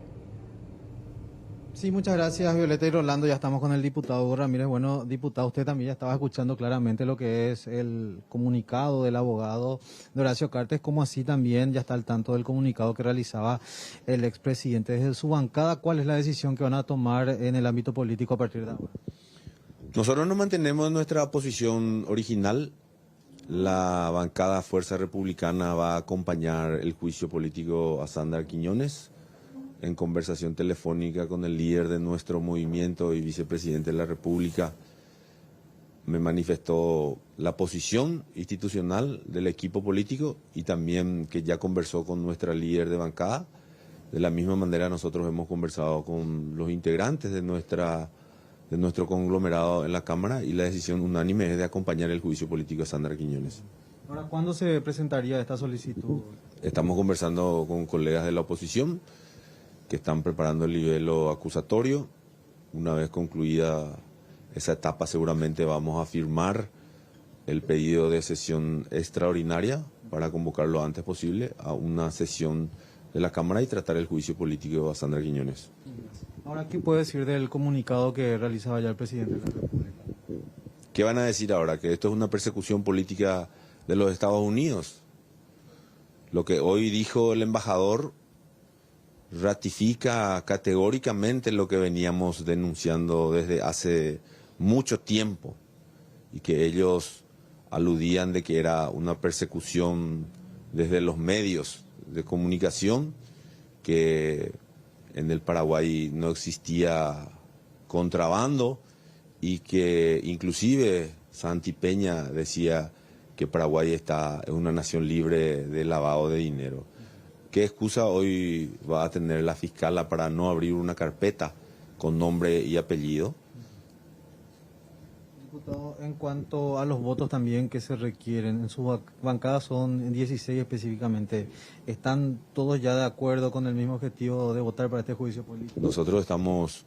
Sí, muchas gracias, Violeta y Rolando. Ya estamos con el diputado Hugo Ramírez. Bueno, diputado, usted también ya estaba escuchando claramente lo que es el comunicado del abogado de Horacio Cartes, como así también ya está al tanto del comunicado que realizaba el expresidente desde su bancada. ¿Cuál es la decisión que van a tomar en el ámbito político a partir de ahora? Nosotros nos mantenemos en nuestra posición original. La bancada Fuerza Republicana va a acompañar el juicio político a Sandra Quiñones. En conversación telefónica con el líder de nuestro movimiento y vicepresidente de la República, me manifestó la posición institucional del equipo político y también que ya conversó con nuestra líder de bancada. De la misma manera nosotros hemos conversado con los integrantes de nuestro conglomerado en la Cámara y la decisión unánime es de acompañar el juicio político a Sandra Quiñones. Ahora, ¿cuándo se presentaría esta solicitud? Estamos conversando con colegas de la oposición que están preparando el libelo acusatorio. Una vez concluida esa etapa seguramente vamos a firmar el pedido de sesión extraordinaria para convocar lo antes posible a una sesión de la Cámara y tratar el juicio político a Sandra Quiñones. Ahora, ¿qué puede decir del comunicado que realizaba ya el presidente de la República? ¿Qué van a decir ahora? ¿Que esto es una persecución política de los Estados Unidos? Lo que hoy dijo el embajador ratifica categóricamente lo que veníamos denunciando desde hace mucho tiempo y que ellos aludían de que era una persecución desde los medios de comunicación, que en el Paraguay no existía contrabando y que inclusive Santi Peña decía que Paraguay es una nación libre de lavado de dinero. ¿Qué excusa hoy va a tener la fiscal para no abrir una carpeta con nombre y apellido? Diputado, en cuanto a los votos también que se requieren, en su bancada son 16 específicamente, ¿están todos ya de acuerdo con el mismo objetivo de votar para este juicio político? Nosotros estamos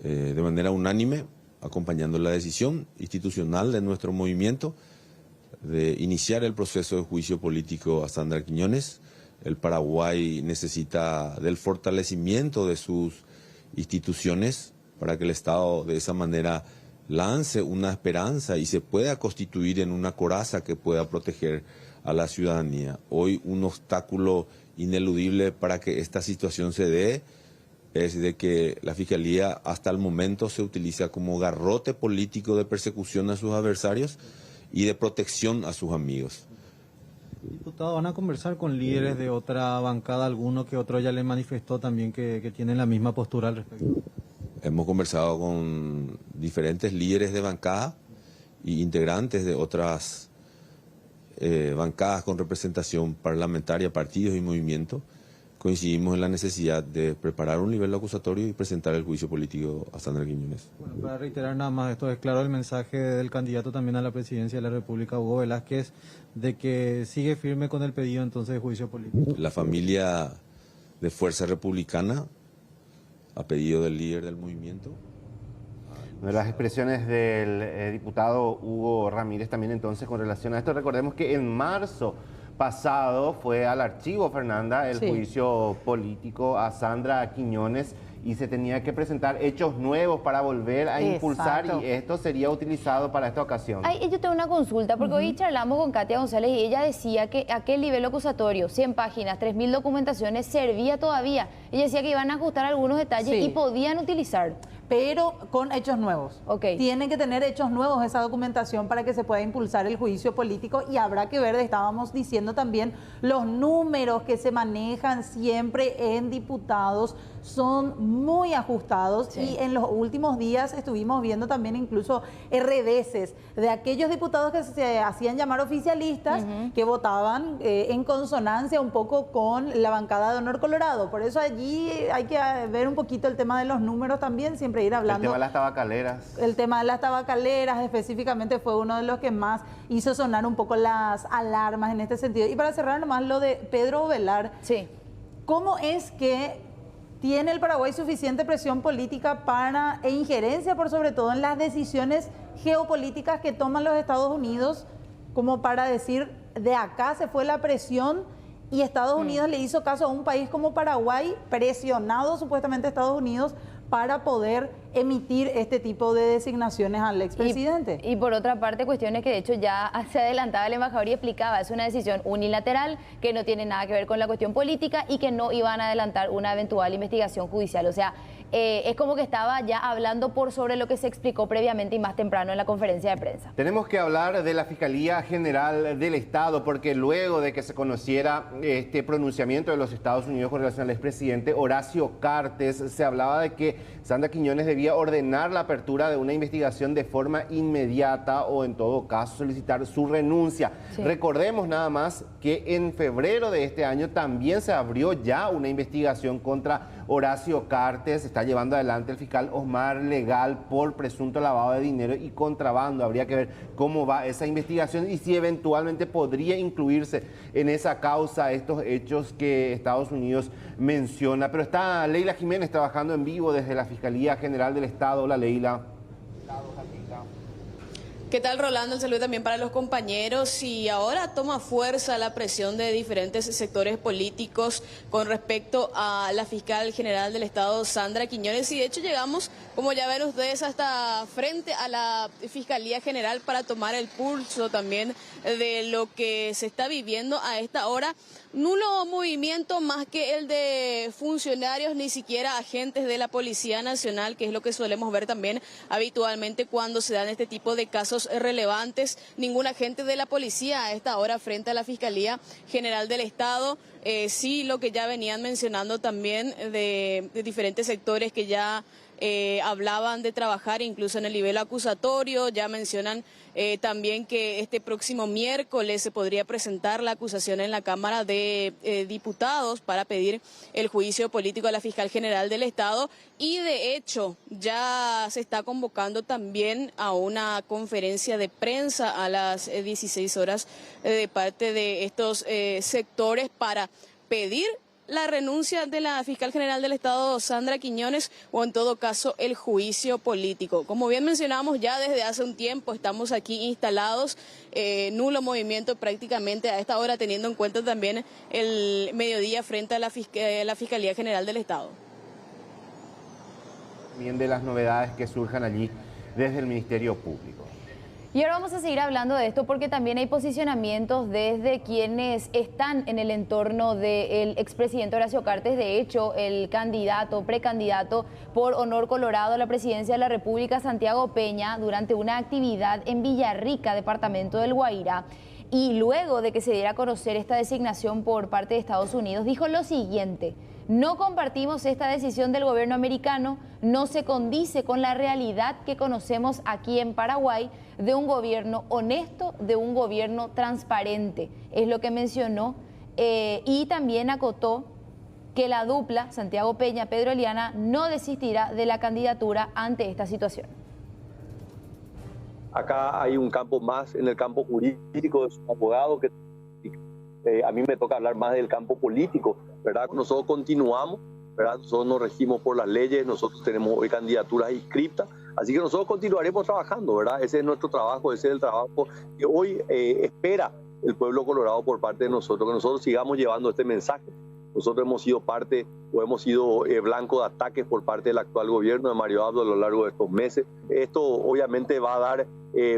de manera unánime acompañando la decisión institucional de nuestro movimiento de iniciar el proceso de juicio político a Sandra Quiñones. El Paraguay necesita del fortalecimiento de sus instituciones para que el Estado de esa manera lance una esperanza y se pueda constituir en una coraza que pueda proteger a la ciudadanía. Hoy un obstáculo ineludible para que esta situación se dé es de que la Fiscalía hasta el momento se utiliza como garrote político de persecución a sus adversarios y de protección a sus amigos. Diputado, ¿van a conversar con líderes de otra bancada? ¿Alguno que otro ya le manifestó también que tienen la misma postura al respecto? Hemos conversado con diferentes líderes de bancada y integrantes de otras bancadas con representación parlamentaria, partidos y movimientos. Coincidimos en la necesidad de preparar un nivel acusatorio y presentar el juicio político a Sandra Quiñones. Bueno, para reiterar nada más, esto es claro el mensaje del candidato también a la presidencia de la República, Hugo Velázquez, de que sigue firme con el pedido entonces de juicio político. La familia de Fuerza Republicana, a pedido del líder del movimiento. Las expresiones del diputado Hugo Ramírez también entonces con relación a esto. Recordemos que en marzo pasado fue al archivo, Fernanda, el juicio político a Sandra Quiñones y se tenía que presentar hechos nuevos para volver a impulsar y esto sería utilizado para esta ocasión. Ay, yo tengo una consulta, porque hoy charlamos con Katia González y ella decía que aquel nivel acusatorio, 100 páginas, 3.000 documentaciones, servía todavía. Ella decía que iban a ajustar algunos detalles y podían utilizar. Pero con hechos nuevos. Tiene que tener hechos nuevos esa documentación para que se pueda impulsar el juicio político y habrá que ver, estábamos diciendo también, los números que se manejan siempre en diputados son muy ajustados y en los últimos días estuvimos viendo también incluso reveses de aquellos diputados que se hacían llamar oficialistas que votaban en consonancia un poco con la bancada de Honor Colorado. Por eso allí hay que ver un poquito el tema de los números también, siempre ir hablando. El tema de las tabacaleras. El tema de las tabacaleras específicamente fue uno de los que más hizo sonar un poco las alarmas en este sentido. Y para cerrar nomás lo de Pedro Ovelar, ¿cómo es que tiene el Paraguay suficiente presión política e injerencia por sobre todo en las decisiones geopolíticas que toman los Estados Unidos como para decir de acá se fue la presión y Estados Unidos le hizo caso a un país como Paraguay, presionado supuestamente Estados Unidos para poder emitir este tipo de designaciones al expresidente? Y por otra parte, cuestiones que de hecho ya se adelantaba el embajador y explicaba, es una decisión unilateral que no tiene nada que ver con la cuestión política y que no iban a adelantar una eventual investigación judicial. O sea, es como que estaba ya hablando por sobre lo que se explicó previamente y más temprano en la conferencia de prensa. Tenemos que hablar de la Fiscalía General del Estado, porque luego de que se conociera este pronunciamiento de los Estados Unidos con relación al expresidente Horacio Cartes, se hablaba de que Sandra Quiñones debía ordenar la apertura de una investigación de forma inmediata o en todo caso solicitar su renuncia. Recordemos nada más que en febrero de este año también se abrió ya una investigación contra Horacio Cartes. Está llevando adelante el fiscal Osmar Legal por presunto lavado de dinero y contrabando. Habría que ver cómo va esa investigación y si eventualmente podría incluirse en esa causa estos hechos que Estados Unidos menciona. Pero está Leila Jiménez trabajando en vivo desde la Fiscalía General del Estado. Hola, Leila. ¿Qué tal, Rolando? El saludo también para los compañeros. Y ahora toma fuerza la presión de diferentes sectores políticos con respecto a la fiscal general del Estado, Sandra Quiñones. Y de hecho llegamos, como ya ven ustedes, hasta frente a la Fiscalía General para tomar el pulso también de lo que se está viviendo a esta hora. Nulo movimiento más que el de funcionarios, ni siquiera agentes de la Policía Nacional, que es lo que solemos ver también habitualmente cuando se dan este tipo de casos relevantes. Ningún agente de la policía a esta hora frente a la Fiscalía General del Estado. Sí, lo que ya venían mencionando también de diferentes sectores que ya hablaban de trabajar incluso en el nivel acusatorio. Ya mencionan también que este próximo miércoles se podría presentar la acusación en la Cámara de Diputados para pedir el juicio político a la fiscal general del Estado. Y de hecho ya se está convocando también a una conferencia de prensa a las 16 horas de parte de estos sectores para pedir la renuncia de la fiscal general del Estado, Sandra Quiñones, o en todo caso el juicio político. Como bien mencionamos, ya desde hace un tiempo estamos aquí instalados, nulo movimiento prácticamente a esta hora, teniendo en cuenta también el mediodía frente a la Fiscalía General del Estado. También de las novedades que surjan allí desde el Ministerio Público. Y ahora vamos a seguir hablando de esto porque también hay posicionamientos desde quienes están en el entorno del expresidente Horacio Cartes. De hecho, el precandidato por Honor Colorado a la presidencia de la República, Santiago Peña, durante una actividad en Villarrica, departamento del Guairá, y luego de que se diera a conocer esta designación por parte de Estados Unidos, dijo lo siguiente: no compartimos esta decisión del gobierno americano, no se condice con la realidad que conocemos aquí en Paraguay de un gobierno honesto, de un gobierno transparente, es lo que mencionó, y también acotó que la dupla Santiago Peña-Pedro Eliana no desistirá de la candidatura ante esta situación. Acá hay un campo más en el campo jurídico de su abogado que a mí me toca hablar más del campo político, ¿verdad? Nosotros continuamos, ¿verdad? Nosotros nos regimos por las leyes, nosotros tenemos hoy candidaturas inscriptas, así que nosotros continuaremos trabajando, ¿verdad? Ese es nuestro trabajo, ese es el trabajo que hoy espera el pueblo colorado por parte de nosotros, que nosotros sigamos llevando este mensaje. Nosotros hemos sido parte o hemos sido blanco de ataques por parte del actual gobierno de Mario Abdo a lo largo de estos meses. Esto obviamente va a dar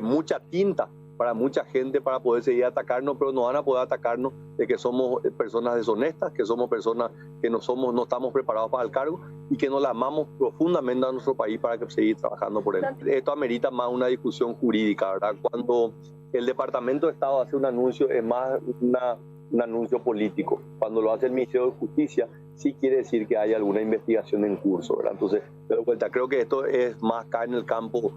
mucha tinta para mucha gente para poder seguir atacarnos, pero no van a poder atacarnos de que somos personas deshonestas, que somos personas que no estamos preparados para el cargo y que no le amamos profundamente a nuestro país para que seguir trabajando por él. Esto amerita más una discusión jurídica, ¿verdad? Cuando el Departamento de Estado hace un anuncio, es más un anuncio político. Cuando lo hace el Ministerio de Justicia, sí quiere decir que hay alguna investigación en curso, ¿verdad? Entonces, me doy cuenta, creo que esto es más acá en el campo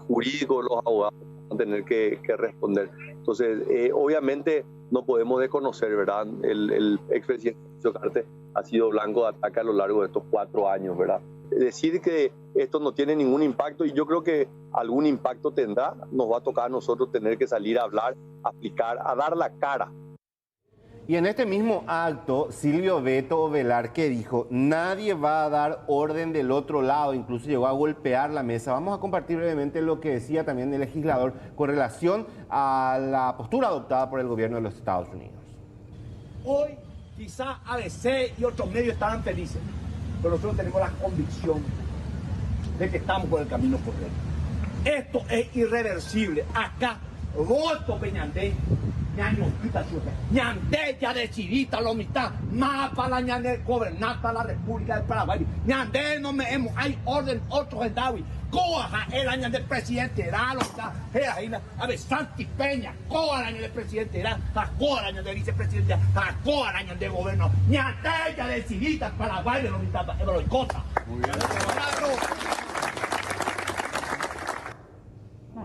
jurídico, los abogados van a tener que responder. Entonces, obviamente no podemos desconocer, ¿verdad? El expresidente Horacio Cartes ha sido blanco de ataque a lo largo de estos 4 años, ¿verdad? Decir que esto no tiene ningún impacto, y yo creo que algún impacto tendrá, nos va a tocar a nosotros tener que salir a hablar, a explicar, a dar la cara. Y en este mismo acto, Silvio Beto Velar, que dijo, nadie va a dar orden del otro lado, incluso llegó a golpear la mesa. Vamos a compartir brevemente lo que decía también el legislador con relación a la postura adoptada por el gobierno de los Estados Unidos. Hoy quizá ABC y otros medios estarán felices, pero nosotros tenemos la convicción de que estamos por el camino correcto. Esto es irreversible. Acá, voto Peñandé. Ñandé ya decidita la mitad, más para la Ñandé gobernar para la República del Paraguay. Ñandé no me hemos, hay orden otros en Dawi. Coja el año del presidente era lo que a ver, Santi Peña, coja el año del presidente era, coja el año del vicepresidente, coja el año del gobierno. Ñandé ya decidita Paraguay de la mitad, pero en cosa. Muy bien.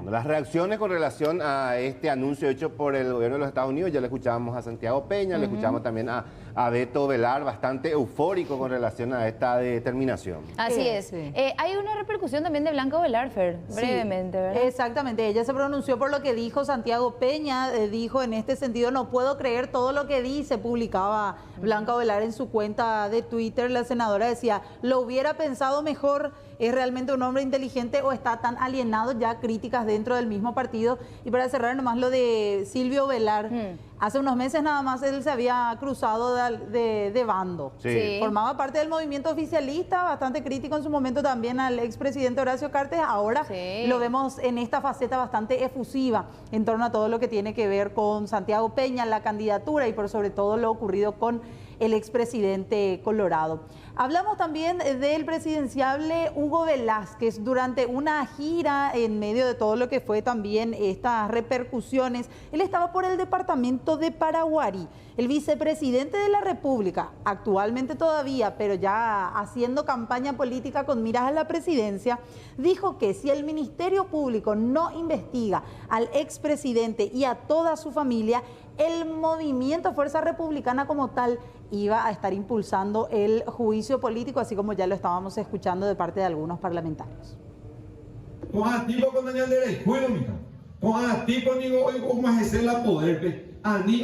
Las reacciones con relación a este anuncio hecho por el gobierno de los Estados Unidos, ya le escuchábamos a Santiago Peña, le escuchamos también a Beto Velar, bastante eufórico con relación a esta determinación. Así es. Hay una repercusión también de Blanca Velar, Fer, brevemente, sí, ¿verdad? Exactamente, ella se pronunció por lo que dijo Santiago Peña, dijo en este sentido, no puedo creer todo lo que dice, publicaba Blanca Velar en su cuenta de Twitter. La senadora decía, lo hubiera pensado mejor, es realmente un hombre inteligente o está tan alienado, ya críticas dentro del mismo partido. Y para cerrar nomás lo de Silvio Velar, hace unos meses nada más él se había cruzado de bando. Sí. Formaba parte del movimiento oficialista, bastante crítico en su momento también al expresidente Horacio Cartes. Ahora lo vemos en esta faceta bastante efusiva en torno a todo lo que tiene que ver con Santiago Peña, la candidatura y por sobre todo lo ocurrido con el expresidente Colorado. Hablamos también del presidenciable Hugo Velázquez durante una gira en medio de todo lo que fue también estas repercusiones. Él estaba por el departamento de Paraguarí. El vicepresidente de la República, actualmente todavía, pero ya haciendo campaña política con miras a la presidencia, dijo que si el Ministerio Público no investiga al expresidente y a toda su familia, el movimiento Fuerza Republicana como tal iba a estar impulsando el juicio político, así como ya lo estábamos escuchando de parte de algunos parlamentarios.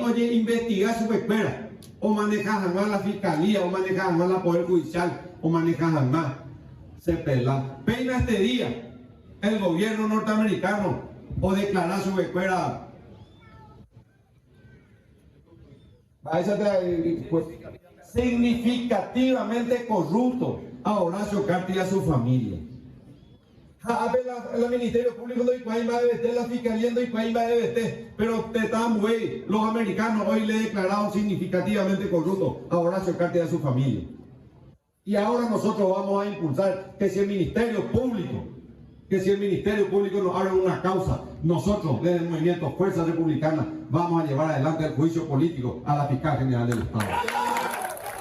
Oye, investigar su espera, o manejas más la fiscalía, o manejas más la poder judicial, o manejas más. Se pela. Peina este día el gobierno norteamericano o declarar su espera. Significativamente corrupto a Horacio Cartes y a su familia. El Ministerio Público no hay más de vestir, la Fiscalía no hay más de vestir, pero los americanos hoy le declararon significativamente corrupto a Horacio Cartes y a su familia. Y ahora nosotros vamos a impulsar que si el Ministerio Público nos abre una causa, nosotros desde el movimiento Fuerza Republicana vamos a llevar adelante el juicio político a la Fiscal General del Estado.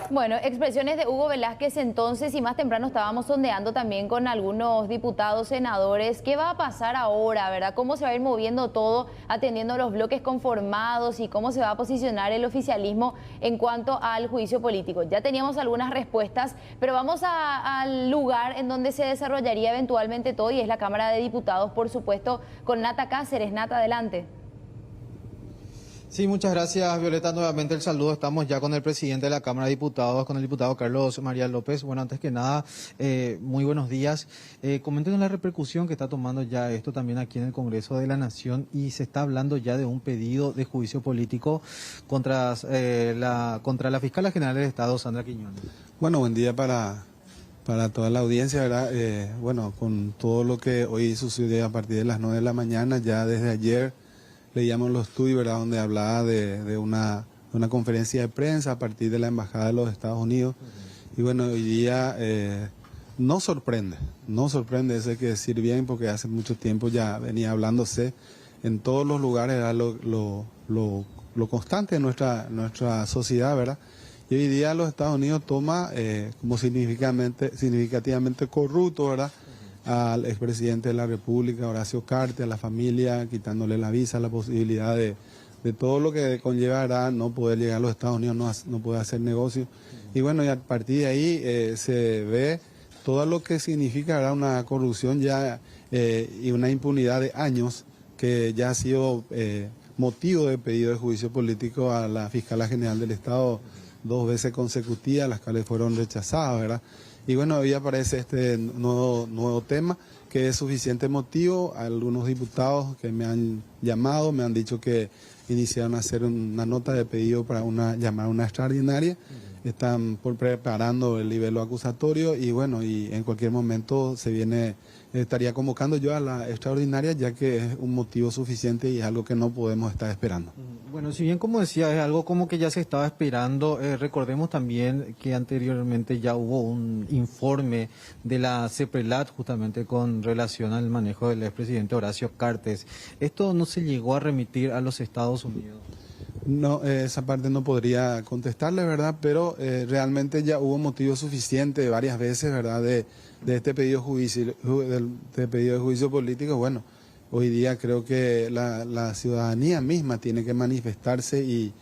Bueno, expresiones de Hugo Velázquez entonces, y más temprano estábamos sondeando también con algunos diputados, senadores. ¿Qué va a pasar ahora, verdad? ¿Cómo se va a ir moviendo todo atendiendo los bloques conformados y cómo se va a posicionar el oficialismo en cuanto al juicio político? Ya teníamos algunas respuestas, pero vamos al lugar en donde se desarrollaría eventualmente todo, y es la Cámara de Diputados, por supuesto, con Nata Cáceres. Nata, adelante. Sí, muchas gracias, Violeta. Nuevamente el saludo. Estamos ya con el presidente de la Cámara de Diputados, con el diputado Carlos María López. Bueno, antes que nada, muy buenos días. Coméntenos la repercusión que está tomando ya esto también aquí en el Congreso de la Nación, y se está hablando ya de un pedido de juicio político contra la Fiscal General del Estado, Sandra Quiñones. Bueno, buen día para toda la audiencia, ¿verdad? Bueno, con todo lo que hoy sucedió a partir de las 9 de la mañana, ya desde ayer leíamos los tuits, ¿verdad?, donde hablaba de una conferencia de prensa a partir de la Embajada de los Estados Unidos. Y bueno, hoy día no sorprende, eso hay que decir bien, porque hace mucho tiempo ya venía hablándose en todos los lugares, era lo constante de nuestra sociedad, ¿verdad? Y hoy día los Estados Unidos toma como significativamente corrupto, ¿verdad?, al expresidente de la República, Horacio Cartes, a la familia, quitándole la visa, la posibilidad de todo lo que conllevará no poder llegar a los Estados Unidos, no poder hacer negocio. Y bueno, y a partir de ahí se ve todo lo que significa, ¿verdad?, una corrupción ya y una impunidad de años que ya ha sido motivo de pedido de juicio político a la Fiscalía General del Estado 2 veces consecutivas, las cuales fueron rechazadas, ¿verdad? Y bueno, hoy aparece este nuevo tema que es suficiente motivo. Algunos diputados que me han llamado, me han dicho que iniciaron a hacer una nota de pedido para llamar una extraordinaria. Están preparando el nivel acusatorio y bueno, y en cualquier momento estaría convocando yo a la extraordinaria, ya que es un motivo suficiente y es algo que no podemos estar esperando. Bueno, si bien como decía, es algo como que ya se estaba esperando, recordemos también que anteriormente ya hubo un informe de la CEPRELAT justamente con relación al manejo del expresidente Horacio Cartes. ¿Esto no se llegó a remitir a los Estados Unidos? No, esa parte no podría contestarle, ¿verdad? Pero realmente ya hubo motivo suficiente varias veces, ¿verdad?, de este pedido de juicio político. Bueno, hoy día creo que la ciudadanía misma tiene que manifestarse y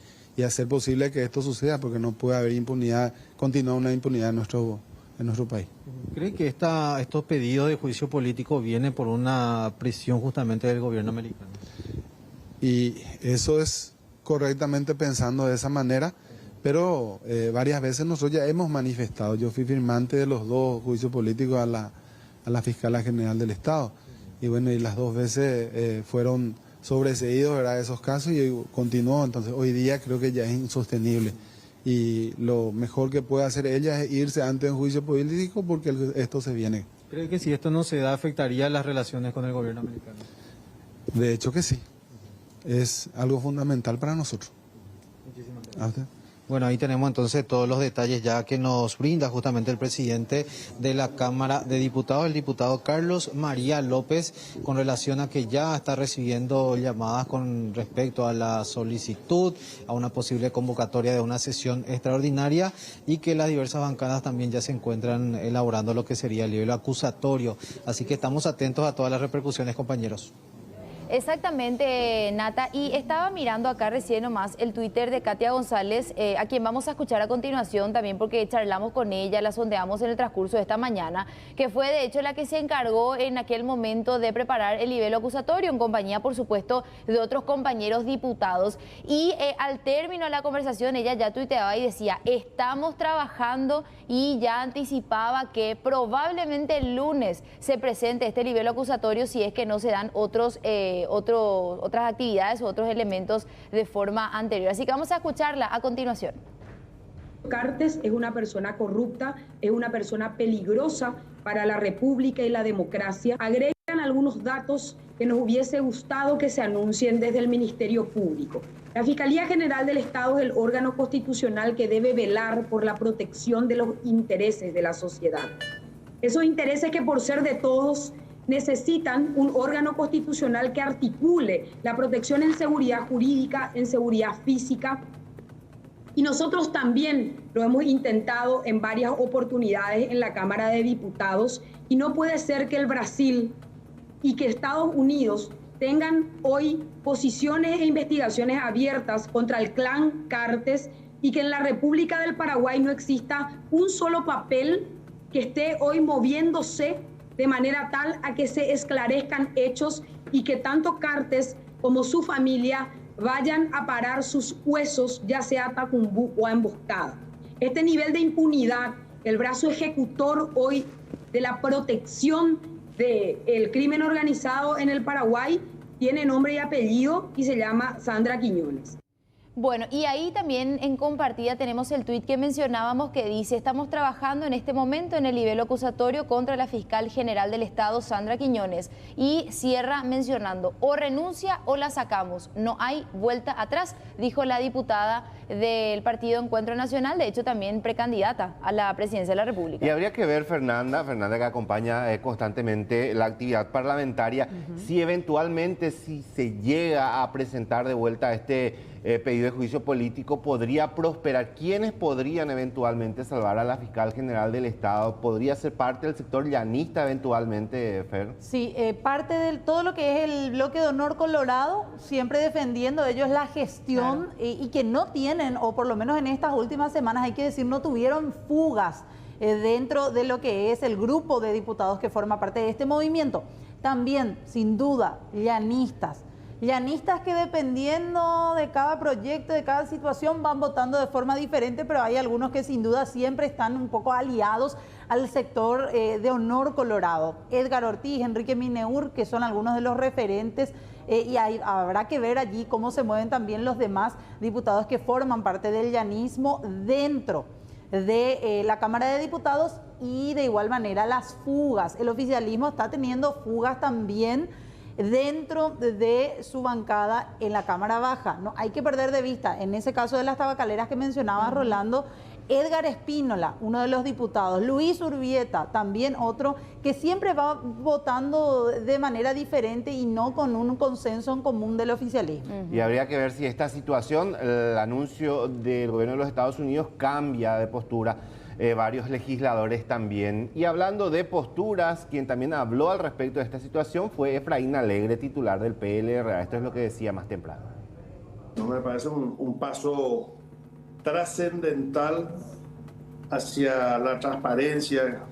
hacer posible que esto suceda, porque no puede haber impunidad, continuar una impunidad en nuestro país. ¿Cree que estos pedidos de juicio político vienen por una presión justamente del gobierno americano? Y eso es correctamente pensando de esa manera, pero varias veces nosotros ya hemos manifestado. Yo fui firmante de los 2 juicios políticos a la Fiscalía General del Estado y bueno, y las 2 veces fueron sobreseídos, ¿verdad?, esos casos y continuó. Entonces hoy día creo que ya es insostenible y lo mejor que puede hacer ella es irse ante un juicio político, porque esto se viene. ¿Cree que si esto no se da afectaría las relaciones con el gobierno americano? De hecho que sí. Es algo fundamental para nosotros. Muchísimas gracias. ¿A usted? Bueno, ahí tenemos entonces todos los detalles ya que nos brinda justamente el presidente de la Cámara de Diputados, el diputado Carlos María López, con relación a que ya está recibiendo llamadas con respecto a la solicitud, a una posible convocatoria de una sesión extraordinaria y que las diversas bancadas también ya se encuentran elaborando lo que sería el nivel acusatorio. Así que estamos atentos a todas las repercusiones, compañeros. Exactamente, Nata. Y estaba mirando acá recién nomás el Twitter de Katia González, a quien vamos a escuchar a continuación también porque charlamos con ella, la sondeamos en el transcurso de esta mañana, que fue de hecho la que se encargó en aquel momento de preparar el nivel acusatorio, en compañía, por supuesto, de otros compañeros diputados. Y al término de la conversación ella ya tuiteaba y decía, estamos trabajando, y ya anticipaba que probablemente el lunes se presente este nivel acusatorio si es que no se dan otras actividades o otros elementos de forma anterior. Así que vamos a escucharla a continuación. Cartes es una persona corrupta, es una persona peligrosa para la República y la democracia. Agregan algunos datos que nos hubiese gustado que se anuncien desde el Ministerio Público. La Fiscalía General del Estado es el órgano constitucional que debe velar por la protección de los intereses de la sociedad. Esos intereses que, por ser de todos, necesitan un órgano constitucional que articule la protección en seguridad jurídica, en seguridad física. Y nosotros también lo hemos intentado en varias oportunidades en la Cámara de Diputados, y no puede ser que el Brasil y que Estados Unidos tengan hoy posiciones e investigaciones abiertas contra el clan Cartes y que en la República del Paraguay no exista un solo papel que esté hoy moviéndose de manera tal a que se esclarezcan hechos y que tanto Cartes como su familia vayan a parar sus huesos, ya sea a Tacumbú o a emboscada. Este nivel de impunidad, el brazo ejecutor hoy de la protección del crimen organizado en el Paraguay, tiene nombre y apellido y se llama Sandra Quiñones. Bueno, y ahí también en compartida tenemos el tuit que mencionábamos que dice: estamos trabajando en este momento en el nivel acusatorio contra la fiscal general del Estado, Sandra Quiñones, y cierra mencionando, o renuncia o la sacamos, no hay vuelta atrás, dijo la diputada del Partido Encuentro Nacional, de hecho también precandidata a la presidencia de la República. Y habría que ver, Fernanda que acompaña constantemente la actividad parlamentaria, si eventualmente si se llega a presentar de vuelta este pedido de juicio político podría prosperar. ¿Quiénes podrían eventualmente salvar a la fiscal general del Estado? ¿Podría ser parte del sector llanista eventualmente, Fer? Sí, parte de todo lo que es el bloque de Honor Colorado, siempre defendiendo ellos la gestión, claro. Y que no tienen, o por lo menos en estas últimas semanas hay que decir, no tuvieron fugas dentro de lo que es el grupo de diputados que forma parte de este movimiento. También, sin duda, llanistas que dependiendo de cada proyecto, de cada situación, van votando de forma diferente, pero hay algunos que sin duda siempre están un poco aliados al sector de Honor Colorado. Edgar Ortiz, Enrique Mineur, que son algunos de los referentes, y habrá que ver allí cómo se mueven también los demás diputados que forman parte del llanismo dentro de la Cámara de Diputados, y de igual manera las fugas. El oficialismo está teniendo fugas también dentro de su bancada en la Cámara Baja. No hay que perder de vista, en ese caso de las tabacaleras que mencionaba Rolando, Edgar Espínola, uno de los diputados, Luis Urbieta, también otro, que siempre va votando de manera diferente y no con un consenso en común del oficialismo. Y habría que ver si esta situación, el anuncio del gobierno de los Estados Unidos, cambia de postura. Varios legisladores también. Y hablando de posturas, quien también habló al respecto de esta situación fue Efraín Alegre, titular del PLRA. Esto es lo que decía más temprano. No me parece un paso trascendental hacia la transparencia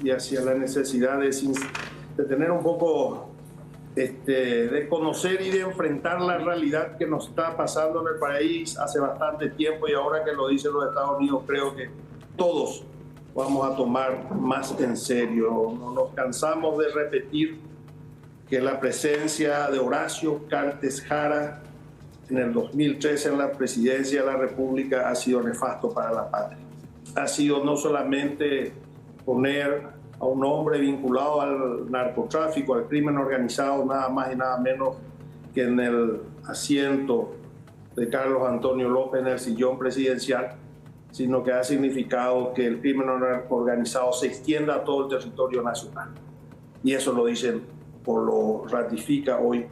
y hacia la necesidad de tener un poco de conocer y de enfrentar la realidad que nos está pasando en el país hace bastante tiempo, y ahora que lo dicen los Estados Unidos, creo que todos vamos a tomar más en serio. No nos cansamos de repetir que la presencia de Horacio Cartes Jara en el 2013 en la presidencia de la República ha sido nefasto para la patria. Ha sido no solamente poner a un hombre vinculado al narcotráfico, al crimen organizado, nada más y nada menos que en el asiento de Carlos Antonio López en el sillón presidencial, sino que ha significado que el crimen organizado se extienda a todo el territorio nacional. Y eso lo dicen, o lo ratifica hoy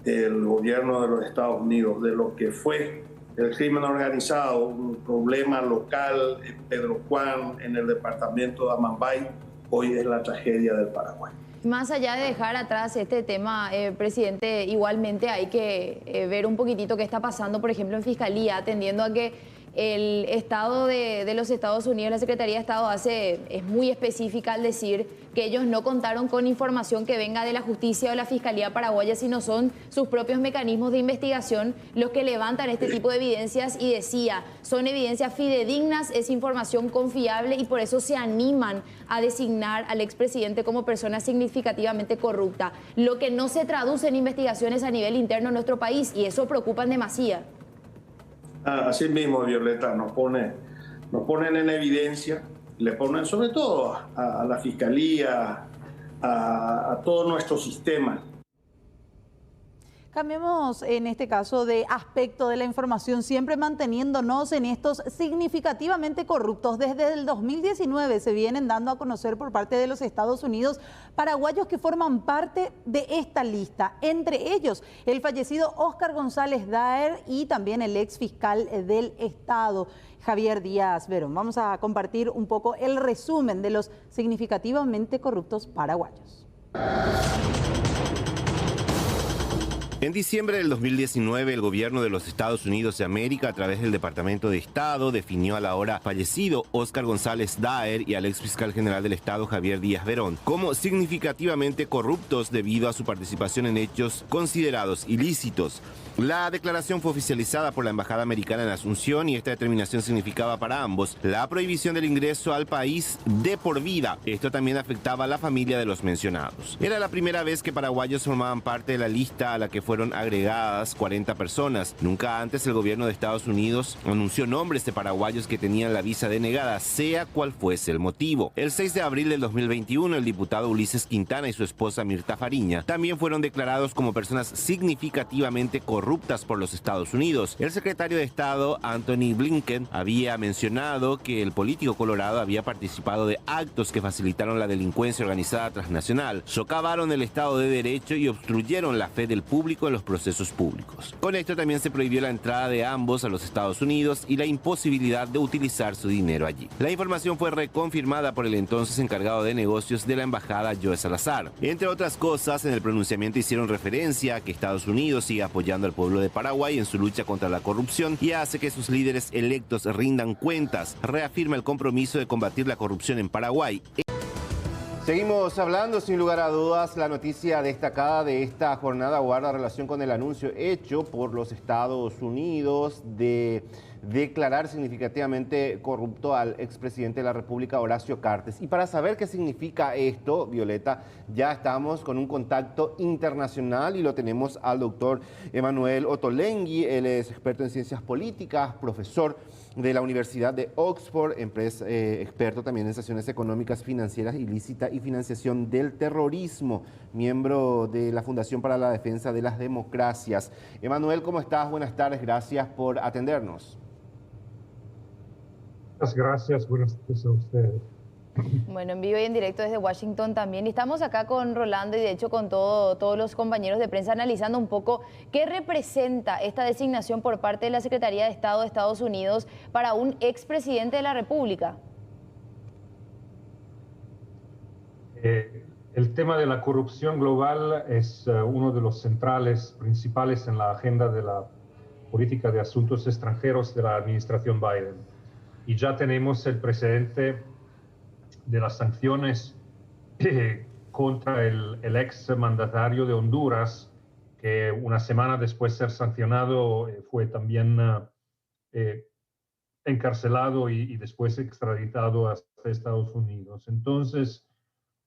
el gobierno de los Estados Unidos, de lo que fue el crimen organizado, un problema local en Pedro Juan, en el departamento de Amambay, hoy es la tragedia del Paraguay. Más allá de dejar atrás este tema, presidente, igualmente hay que ver un poquitito qué está pasando, por ejemplo, en Fiscalía, atendiendo a que el Estado de los Estados Unidos, la Secretaría de Estado es muy específica al decir que ellos no contaron con información que venga de la justicia o la Fiscalía paraguaya, sino son sus propios mecanismos de investigación los que levantan este tipo de evidencias, y decía, son evidencias fidedignas, es información confiable, y por eso se animan a designar al expresidente como persona significativamente corrupta, lo que no se traduce en investigaciones a nivel interno en nuestro país, y eso preocupa demasiado. Así mismo, Violeta, nos ponen en evidencia, le ponen sobre todo a la Fiscalía, a todo nuestro sistema. Cambiemos en este caso de aspecto de la información, siempre manteniéndonos en estos significativamente corruptos. Desde el 2019 se vienen dando a conocer por parte de los Estados Unidos paraguayos que forman parte de esta lista. Entre ellos, el fallecido Óscar González Daer y también el ex fiscal del Estado, Javier Díaz Verón. Vamos a compartir un poco el resumen de los significativamente corruptos paraguayos. En diciembre del 2019, el gobierno de los Estados Unidos de América, a través del Departamento de Estado, definió al ahora fallecido Óscar González Daer y al ex fiscal general del Estado, Javier Díaz Verón, como significativamente corruptos debido a su participación en hechos considerados ilícitos. La declaración fue oficializada por la Embajada Americana en Asunción, y esta determinación significaba para ambos la prohibición del ingreso al país de por vida. Esto también afectaba a la familia de los mencionados. Era la primera vez que paraguayos formaban parte de la lista a la que fueron agregadas 40 personas. Nunca antes el gobierno de Estados Unidos anunció nombres de paraguayos que tenían la visa denegada, sea cual fuese el motivo. El 6 de abril del 2021, el diputado Ulises Quintana y su esposa Mirta Fariña también fueron declarados como personas significativamente corruptas por los Estados Unidos. El secretario de Estado, Anthony Blinken, había mencionado que el político colorado había participado de actos que facilitaron la delincuencia organizada transnacional, socavaron el Estado de Derecho y obstruyeron la fe del público político en los procesos públicos. Con esto también se prohibió la entrada de ambos a los Estados Unidos y la imposibilidad de utilizar su dinero allí. La información fue reconfirmada por el entonces encargado de negocios de la embajada, Joe Salazar. Entre otras cosas, en el pronunciamiento hicieron referencia a que Estados Unidos sigue apoyando al pueblo de Paraguay en su lucha contra la corrupción y hace que sus líderes electos rindan cuentas. Reafirma el compromiso de combatir la corrupción en Paraguay. Seguimos hablando, sin lugar a dudas, la noticia destacada de esta jornada guarda relación con el anuncio hecho por los Estados Unidos de declarar significativamente corrupto al expresidente de la República, Horacio Cartes. Y para saber qué significa esto, Violeta, ya estamos con un contacto internacional y lo tenemos al doctor Emanuel Ottolenghi. Él es experto en ciencias políticas, profesor de la Universidad de Oxford, experto también en sanciones económicas, financieras ilícitas y financiación del terrorismo, miembro de la Fundación para la Defensa de las Democracias. Emanuel, ¿cómo estás? Buenas tardes, gracias por atendernos. Muchas gracias, buenas tardes a ustedes. Bueno, en vivo y en directo desde Washington también. Y estamos acá con Rolando y de hecho con todos los compañeros de prensa analizando un poco qué representa esta designación por parte de la Secretaría de Estado de Estados Unidos para un expresidente de la República. El tema de la corrupción global es uno de los centrales principales en la agenda de la política de asuntos extranjeros de la administración Biden. Y ya tenemos el precedente de las sanciones contra el ex mandatario de Honduras, que una semana después de ser sancionado fue también encarcelado y después extraditado hasta Estados Unidos. Entonces,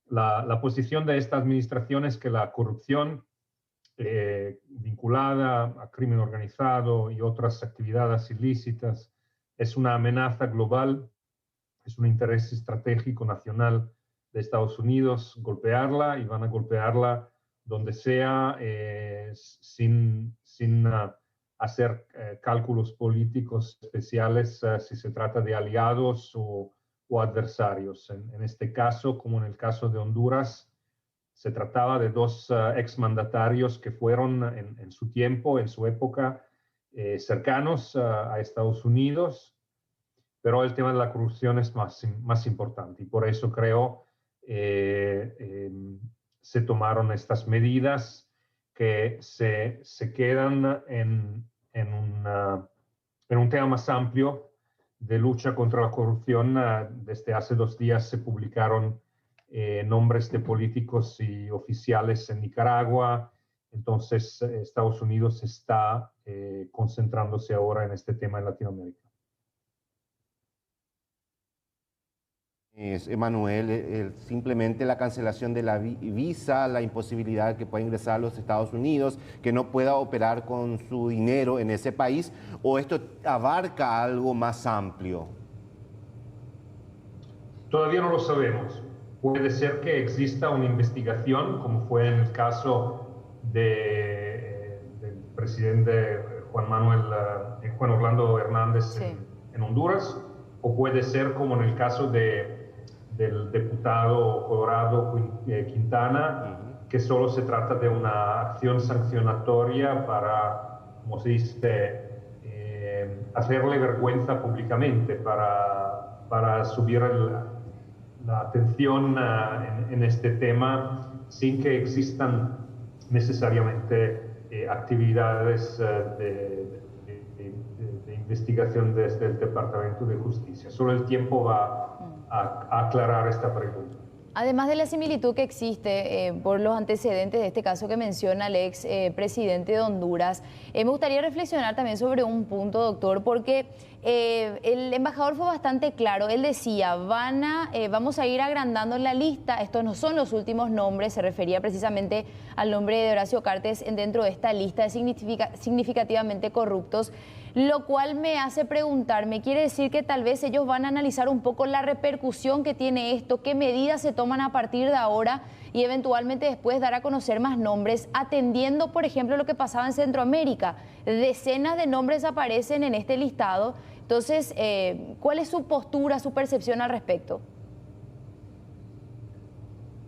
la posición de esta administración es que la corrupción vinculada a crimen organizado y otras actividades ilícitas es una amenaza global. Es un interés estratégico nacional de Estados Unidos golpearla y van a golpearla donde sea sin hacer cálculos políticos especiales si se trata de aliados o adversarios. En este caso, como en el caso de Honduras, se trataba de dos exmandatarios que fueron en su tiempo, en su época, cercanos a Estados Unidos. Pero el tema de la corrupción es más importante y por eso creo se tomaron estas medidas que se quedan en un tema más amplio de lucha contra la corrupción. Desde hace 2 días se publicaron nombres de políticos y oficiales en Nicaragua. Entonces Estados Unidos está concentrándose ahora en este tema en Latinoamérica. Emanuel, simplemente la cancelación de la visa, la imposibilidad de que pueda ingresar a los Estados Unidos, que no pueda operar con su dinero en ese país, o esto abarca algo más amplio? Todavía no lo sabemos. Puede ser que exista una investigación, como fue en el caso del presidente Juan Orlando Hernández en Honduras, o puede ser como en el caso del diputado Colorado Quintana, que solo se trata de una acción sancionatoria para, como se dice, hacerle vergüenza públicamente, para subir la atención en este tema sin que existan necesariamente actividades de investigación desde el Departamento de Justicia. Solo el tiempo va a aclarar esta pregunta. Además de la similitud que existe por los antecedentes de este caso que menciona el ex presidente de Honduras, me gustaría reflexionar también sobre un punto, doctor, porque el embajador fue bastante claro. Él decía, vamos a ir agrandando la lista, estos no son los últimos nombres, se refería precisamente al nombre de Horacio Cartes dentro de esta lista de significativamente corruptos, lo cual me hace preguntarme, quiere decir que tal vez ellos van a analizar un poco la repercusión que tiene esto, qué medidas se toman a partir de ahora y eventualmente después dar a conocer más nombres, atendiendo, por ejemplo, lo que pasaba en Centroamérica. Decenas de nombres aparecen en este listado. Entonces, ¿cuál es su postura, su percepción al respecto?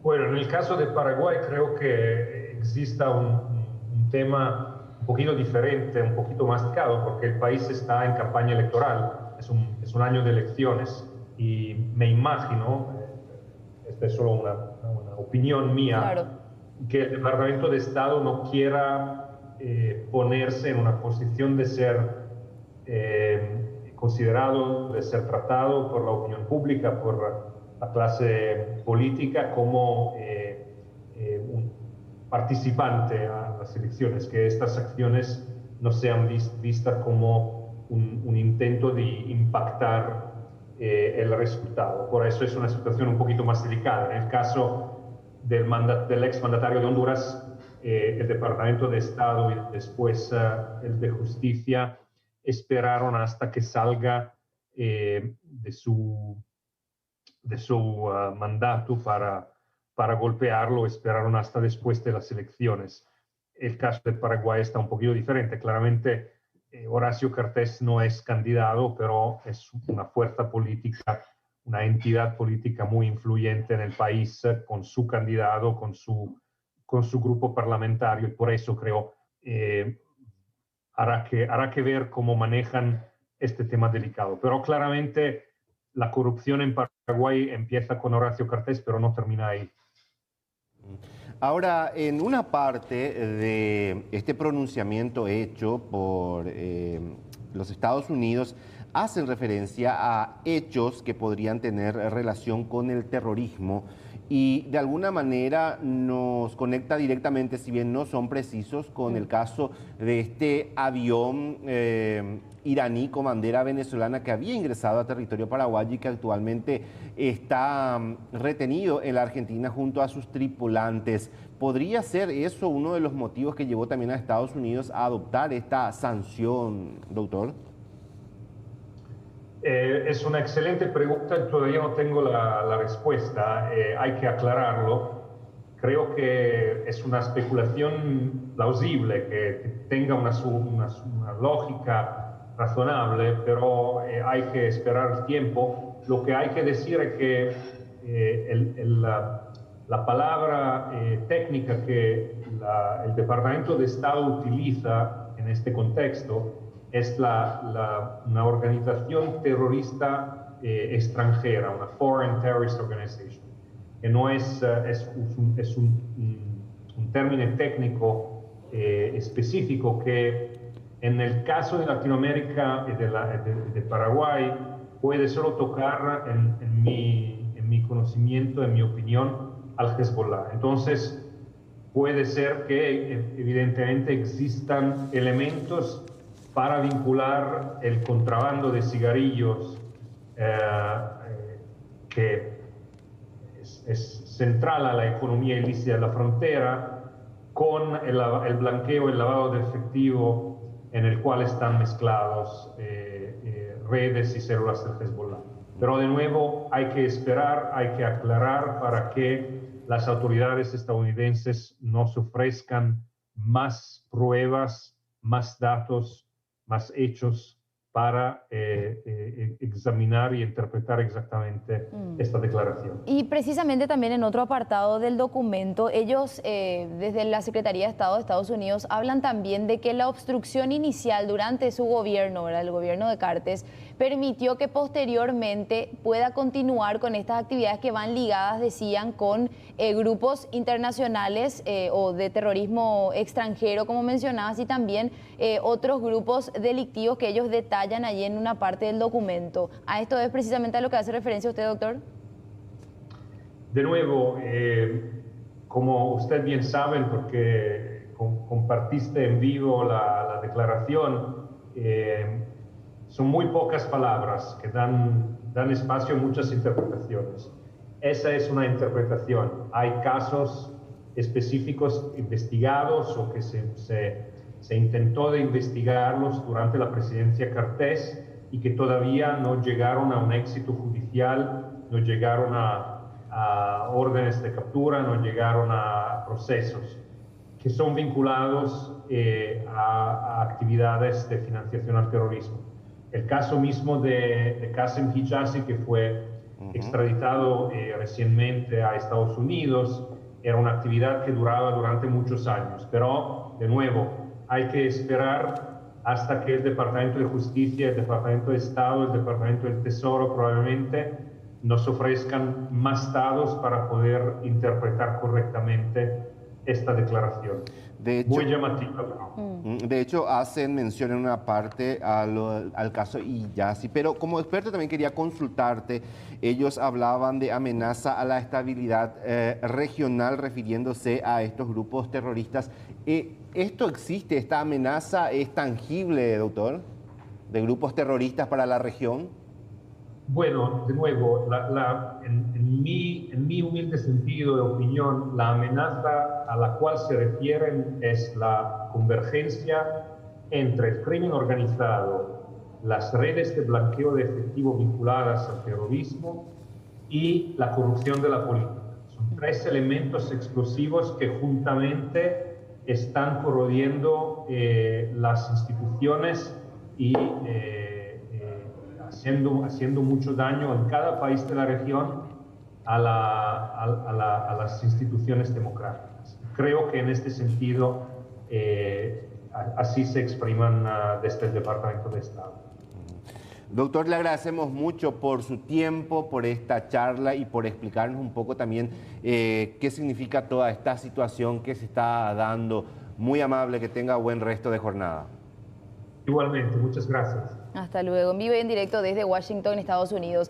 Bueno, en el caso de Paraguay creo que exista un tema un poquito diferente, un poquito más delicado, porque el país está en campaña electoral, es un año de elecciones y me imagino, esta es solo una opinión mía, Claro. que el Departamento de Estado no quiera ponerse en una posición de ser considerado, de ser tratado por la opinión pública, por la clase política como un participante a las elecciones, que estas acciones no sean vistas como un intento de impactar el resultado. Por eso es una situación un poquito más delicada. En el caso del exmandatario de Honduras, el Departamento de Estado y después el de Justicia esperaron hasta que salga de su mandato para golpearlo, esperaron hasta después de las elecciones. El caso de Paraguay está un poquito diferente. Claramente, Horacio Cartes no es candidato, pero es una fuerza política, una entidad política muy influyente en el país, con su candidato, con su grupo parlamentario, y por eso creo hará que ver cómo manejan este tema delicado. Pero claramente la corrupción en Paraguay empieza con Horacio Cartes, pero no termina ahí. Ahora, en una parte de este pronunciamiento hecho por los Estados Unidos, hacen referencia a hechos que podrían tener relación con el terrorismo y de alguna manera nos conecta directamente, si bien no son precisos, con el caso de este avión iraní con bandera venezolana que había ingresado a territorio paraguayo y que actualmente está retenido en la Argentina junto a sus tripulantes. ¿Podría ser eso uno de los motivos que llevó también a Estados Unidos a adoptar esta sanción, doctor? Es una excelente pregunta, todavía no tengo la respuesta, hay que aclararlo. Creo que es una especulación plausible, que tenga una lógica razonable, pero hay que esperar el tiempo. Lo que hay que decir es que la palabra técnica que el Departamento de Estado utiliza en este contexto es una organización terrorista extranjera, una Foreign Terrorist Organization, que no es un término técnico específico que en el caso de Latinoamérica y de Paraguay puede solo tocar en mi conocimiento, en mi opinión, al Hezbollah. Entonces puede ser que evidentemente existan elementos para vincular el contrabando de cigarrillos, que es central a la economía ilícita de la frontera, con el blanqueo, el lavado de efectivo en el cual están mezclados redes y células del Hezbollah. Pero de nuevo hay que esperar, hay que aclarar para que las autoridades estadounidenses nos ofrezcan más pruebas, más datos, más hechos para examinar y interpretar exactamente esta declaración. Y precisamente también en otro apartado del documento, ellos desde la Secretaría de Estado de Estados Unidos hablan también de que la obstrucción inicial durante su gobierno, ¿verdad?, el gobierno de Cartes, permitió que posteriormente pueda continuar con estas actividades que van ligadas, decían, con grupos internacionales o de terrorismo extranjero, como mencionabas, y también otros grupos delictivos que ellos detallan allí en una parte del documento. ¿A esto es precisamente a lo que hace referencia usted, doctor? De nuevo, como usted bien sabe, porque compartiste en vivo la declaración, son muy pocas palabras que dan espacio a muchas interpretaciones. Esa es una interpretación. Hay casos específicos investigados o que se intentó de investigarlos durante la presidencia Cartes y que todavía no llegaron a un éxito judicial, no llegaron a órdenes de captura, no llegaron a procesos que son vinculados a actividades de financiación al terrorismo. El caso mismo de Qasem Hijazi, que fue extraditado recientemente a Estados Unidos, era una actividad que duraba durante muchos años, pero de nuevo hay que esperar hasta que el Departamento de Justicia, el Departamento de Estado, el Departamento del Tesoro probablemente nos ofrezcan más datos para poder interpretar correctamente esta declaración. De hecho, muy llamativa. De hecho, hacen mención en una parte al caso Iyazi, pero como experto también quería consultarte. Ellos hablaban de amenaza a la estabilidad regional refiriéndose a estos grupos terroristas. ¿Esto existe? ¿Esta amenaza es tangible, doctor, de grupos terroristas para la región? Bueno, de nuevo, en mi humilde sentido de opinión, la amenaza a la cual se refieren es la convergencia entre el crimen organizado, las redes de blanqueo de efectivo vinculadas al terrorismo y la corrupción de la política. Son tres elementos explosivos que juntamente están corroyendo las instituciones y haciendo mucho daño en cada país de la región a las instituciones democráticas. Creo que en este sentido así se expriman desde el Departamento de Estado. Doctor, le agradecemos mucho por su tiempo, por esta charla y por explicarnos un poco también qué significa toda esta situación que se está dando. Muy amable, que tenga buen resto de jornada. Igualmente, muchas gracias. Hasta luego. En vivo y en directo desde Washington, Estados Unidos.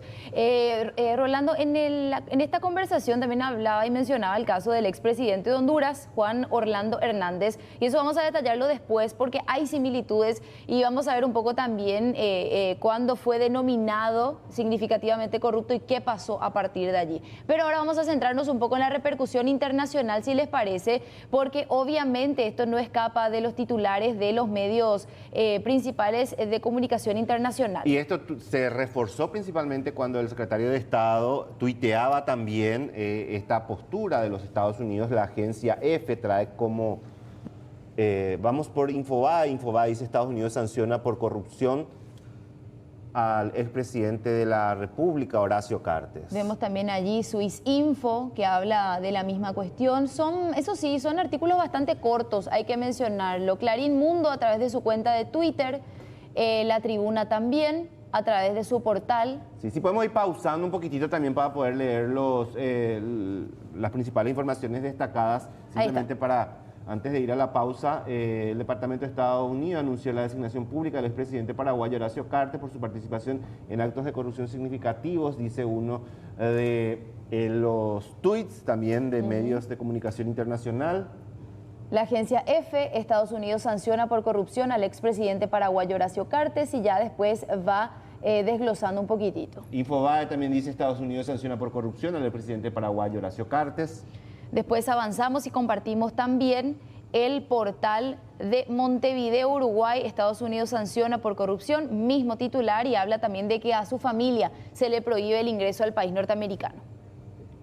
Rolando, en esta conversación también hablaba y mencionaba el caso del expresidente de Honduras, Juan Orlando Hernández, y eso vamos a detallarlo después porque hay similitudes y vamos a ver un poco también cuándo fue denominado significativamente corrupto y qué pasó a partir de allí. Pero ahora vamos a centrarnos un poco en la repercusión internacional, si les parece, porque obviamente esto no escapa de los titulares de los medios principales de comunicación internacional. Y esto se reforzó principalmente cuando el secretario de Estado tuiteaba también esta postura de los Estados Unidos. La agencia EFE trae como, vamos por Infobae, Infobae dice Estados Unidos sanciona por corrupción al expresidente de la República, Horacio Cartes. Vemos también allí Swiss Info, que habla de la misma cuestión. Eso sí, son artículos bastante cortos, hay que mencionarlo. Clarín Mundo, a través de su cuenta de Twitter, La Tribuna también, a través de su portal. Sí, podemos ir pausando un poquitito también para poder leer las principales informaciones destacadas, simplemente para, antes de ir a la pausa, el Departamento de Estados Unidos anunció la designación pública del expresidente paraguayo Horacio Cartes por su participación en actos de corrupción significativos, dice uno de los tweets también de medios de comunicación internacional. La agencia EFE, Estados Unidos sanciona por corrupción al expresidente paraguayo Horacio Cartes, y ya después va desglosando un poquitito. Infobae también dice Estados Unidos sanciona por corrupción al expresidente paraguayo Horacio Cartes. Después avanzamos y compartimos también el portal de Montevideo, Uruguay. Estados Unidos sanciona por corrupción, mismo titular, y habla también de que a su familia se le prohíbe el ingreso al país norteamericano.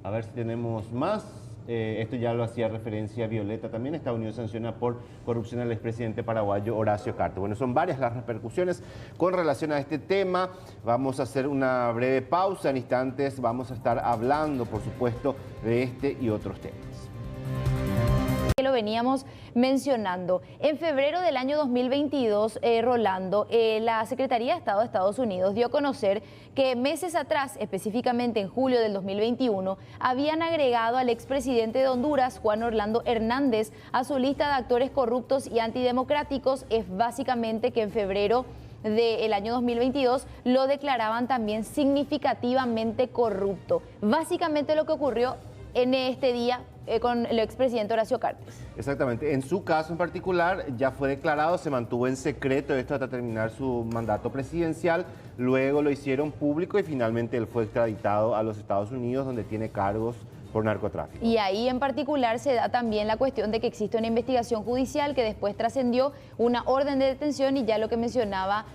A ver si tenemos más. Esto ya lo hacía referencia Violeta también. Estados Unidos sanciona por corrupción al expresidente paraguayo Horacio Cartes. Bueno, son varias las repercusiones con relación a este tema. Vamos a hacer una breve pausa. En instantes vamos a estar hablando, por supuesto, de este y otros temas. Lo veníamos mencionando. En febrero del año 2022, Rolando, la Secretaría de Estado de Estados Unidos dio a conocer que meses atrás, específicamente en julio del 2021, habían agregado al expresidente de Honduras, Juan Orlando Hernández, a su lista de actores corruptos y antidemocráticos. Es básicamente que en febrero del año 2022 lo declaraban también significativamente corrupto. Básicamente lo que ocurrió en este día con el expresidente Horacio Cartes. Exactamente. En su caso en particular ya fue declarado, se mantuvo en secreto esto hasta terminar su mandato presidencial, luego lo hicieron público y finalmente él fue extraditado a los Estados Unidos, donde tiene cargos por narcotráfico. Y ahí en particular se da también la cuestión de que existe una investigación judicial que después trascendió una orden de detención, y ya lo que mencionaba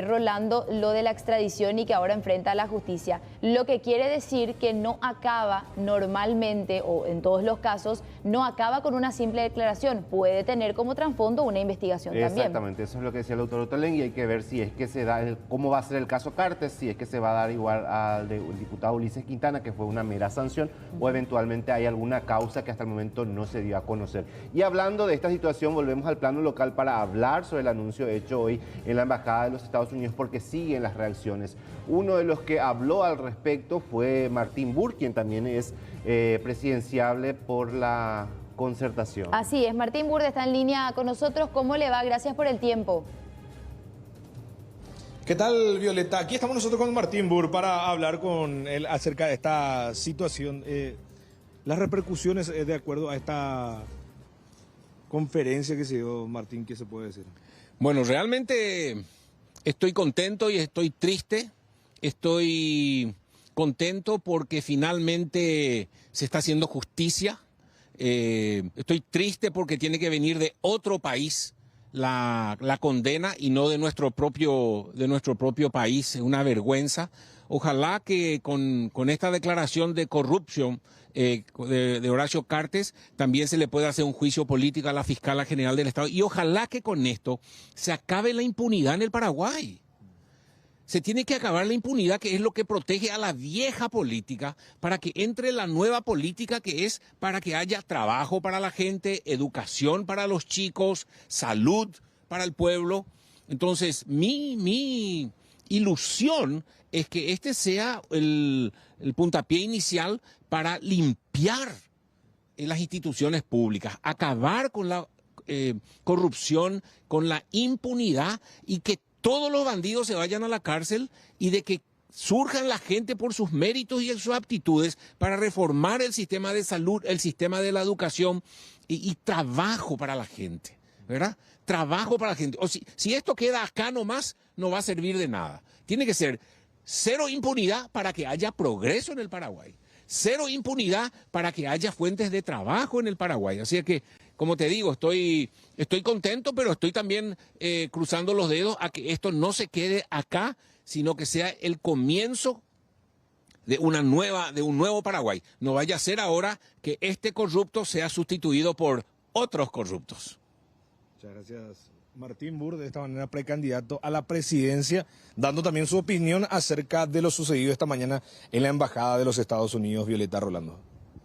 Rolando, lo de la extradición y que ahora enfrenta a la justicia. Lo que quiere decir que no acaba normalmente, o en todos los casos, no acaba con una simple declaración. Puede tener como trasfondo una investigación también. Exactamente, eso es lo que decía el doctor Otolengui, y hay que ver si es que se da, cómo va a ser el caso Cartes, si es que se va a dar igual al del diputado Ulises Quintana, que fue una mera sanción, o eventualmente eventualmente hay alguna causa que hasta el momento no se dio a conocer. Y hablando de esta situación, volvemos al plano local para hablar sobre el anuncio hecho hoy en la Embajada de los Estados Unidos, porque siguen las reacciones. Uno de los que habló al respecto fue Martín Burr, quien también es presidenciable por la Concertación. Así es, Martín Burr está en línea con nosotros. ¿Cómo le va? Gracias por el tiempo. ¿Qué tal, Violeta? Aquí estamos nosotros con Martín Burr para hablar con él acerca de esta situación. Las repercusiones de acuerdo a esta conferencia que se dio, Martín, ¿qué se puede decir? Bueno, realmente estoy contento y estoy triste. Estoy contento porque finalmente se está haciendo justicia. Estoy triste porque tiene que venir de otro país la condena y no de nuestro propio país. Es una vergüenza. Ojalá que con esta declaración de corrupción de Horacio Cartes también se le pueda hacer un juicio político a la fiscal general del Estado. Y ojalá que con esto se acabe la impunidad en el Paraguay. Se tiene que acabar la impunidad, que es lo que protege a la vieja política, para que entre la nueva política, que es para que haya trabajo para la gente, educación para los chicos, salud para el pueblo. Entonces, mi ilusión es que este sea el puntapié inicial para limpiar en las instituciones públicas, acabar con la corrupción, con la impunidad, y que todos los bandidos se vayan a la cárcel y de que surjan la gente por sus méritos y sus aptitudes para reformar el sistema de salud, el sistema de la educación y trabajo para la gente, ¿verdad? Trabajo para la gente. O si esto queda acá nomás, no va a servir de nada. Tiene que ser cero impunidad para que haya progreso en el Paraguay. Cero impunidad para que haya fuentes de trabajo en el Paraguay. Así que, como te digo, estoy contento, pero estoy también cruzando los dedos a que esto no se quede acá, sino que sea el comienzo de un nuevo Paraguay. No vaya a ser ahora que este corrupto sea sustituido por otros corruptos. Muchas gracias, Martín Burr, de esta manera precandidato a la presidencia, dando también su opinión acerca de lo sucedido esta mañana en la Embajada de los Estados Unidos. Violeta, Rolando.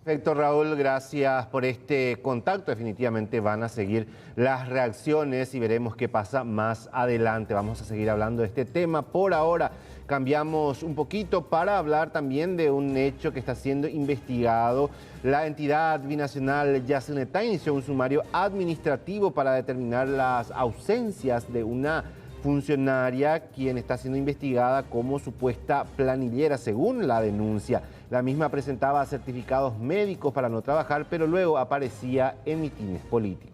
Perfecto, Raúl, gracias por este contacto. Definitivamente van a seguir las reacciones y veremos qué pasa más adelante. Vamos a seguir hablando de este tema. Por ahora cambiamos un poquito para hablar también de un hecho que está siendo investigado. La entidad binacional Yacyretá inició un sumario administrativo para determinar las ausencias de una funcionaria quien está siendo investigada como supuesta planillera, según la denuncia. La misma presentaba certificados médicos para no trabajar, pero luego aparecía en mítines políticos.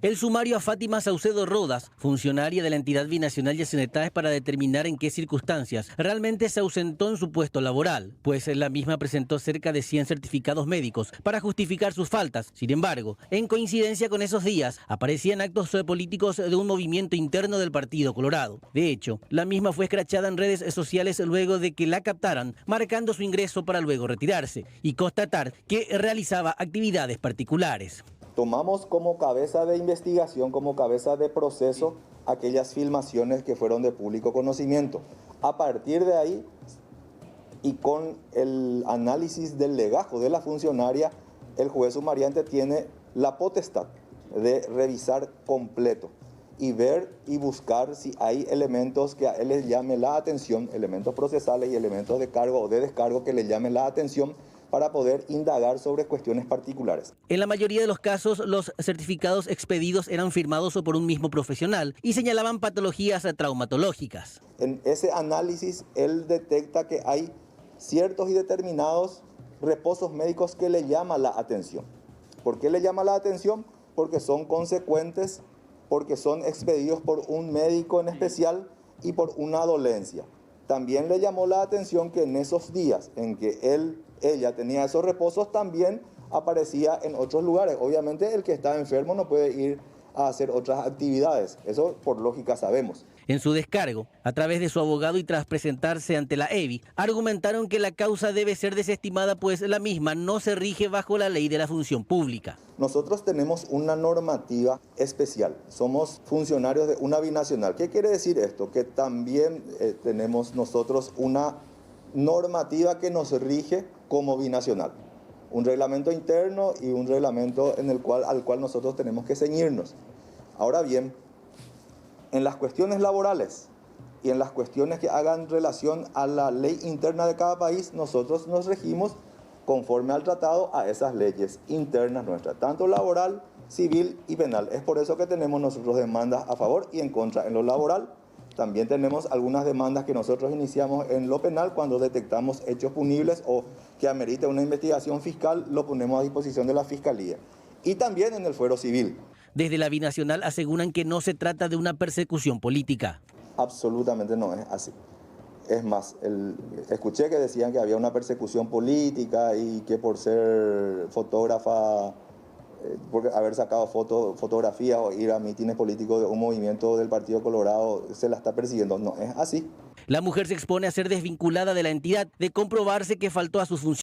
El sumario a Fátima Saucedo Rodas, funcionaria de la entidad binacional Yacyretá, es para determinar en qué circunstancias realmente se ausentó en su puesto laboral, pues la misma presentó cerca de 100 certificados médicos para justificar sus faltas. Sin embargo, en coincidencia con esos días, aparecían actos políticos de un movimiento interno del Partido Colorado. De hecho, la misma fue escrachada en redes sociales luego de que la captaran, marcando su ingreso para luego retirarse y constatar que realizaba actividades particulares. Tomamos como cabeza de investigación, como cabeza de proceso, aquellas filmaciones que fueron de público conocimiento. A partir de ahí, y con el análisis del legajo de la funcionaria, el juez sumariante tiene la potestad de revisar completo y ver y buscar si hay elementos que a él les llame la atención, elementos procesales y elementos de cargo o de descargo que le llamen la atención, para poder indagar sobre cuestiones particulares. En la mayoría de los casos, los certificados expedidos eran firmados por un mismo profesional y señalaban patologías traumatológicas. En ese análisis, él detecta que hay ciertos y determinados reposos médicos que le llaman la atención. ¿Por qué le llama la atención? Porque son consecuentes, porque son expedidos por un médico en especial y por una dolencia. También le llamó la atención que en esos días en que ella tenía esos reposos, también aparecía en otros lugares. Obviamente el que está enfermo no puede ir a hacer otras actividades, eso por lógica sabemos. En su descargo, a través de su abogado y tras presentarse ante la EBI, argumentaron que la causa debe ser desestimada pues la misma no se rige bajo la ley de la función pública. Nosotros tenemos una normativa especial, somos funcionarios de una binacional. ¿Qué quiere decir esto? Que también tenemos nosotros una normativa que nos rige como binacional. Un reglamento interno y un reglamento al cual nosotros tenemos que ceñirnos. Ahora bien, en las cuestiones laborales y en las cuestiones que hagan relación a la ley interna de cada país, nosotros nos regimos conforme al tratado a esas leyes internas nuestras, tanto laboral, civil y penal. Es por eso que tenemos nosotros demandas a favor y en contra. En lo laboral también tenemos algunas demandas que nosotros iniciamos en lo penal cuando detectamos hechos punibles o que amerite una investigación fiscal, lo ponemos a disposición de la Fiscalía. Y también en el fuero civil. Desde la binacional aseguran que no se trata de una persecución política. Absolutamente no es así. Es más, escuché que decían que había una persecución política y que por ser fotógrafa, por haber sacado fotografías o ir a mítines políticos de un movimiento del Partido Colorado, se la está persiguiendo. No es así. La mujer se expone a ser desvinculada de la entidad de comprobarse que faltó a sus funciones.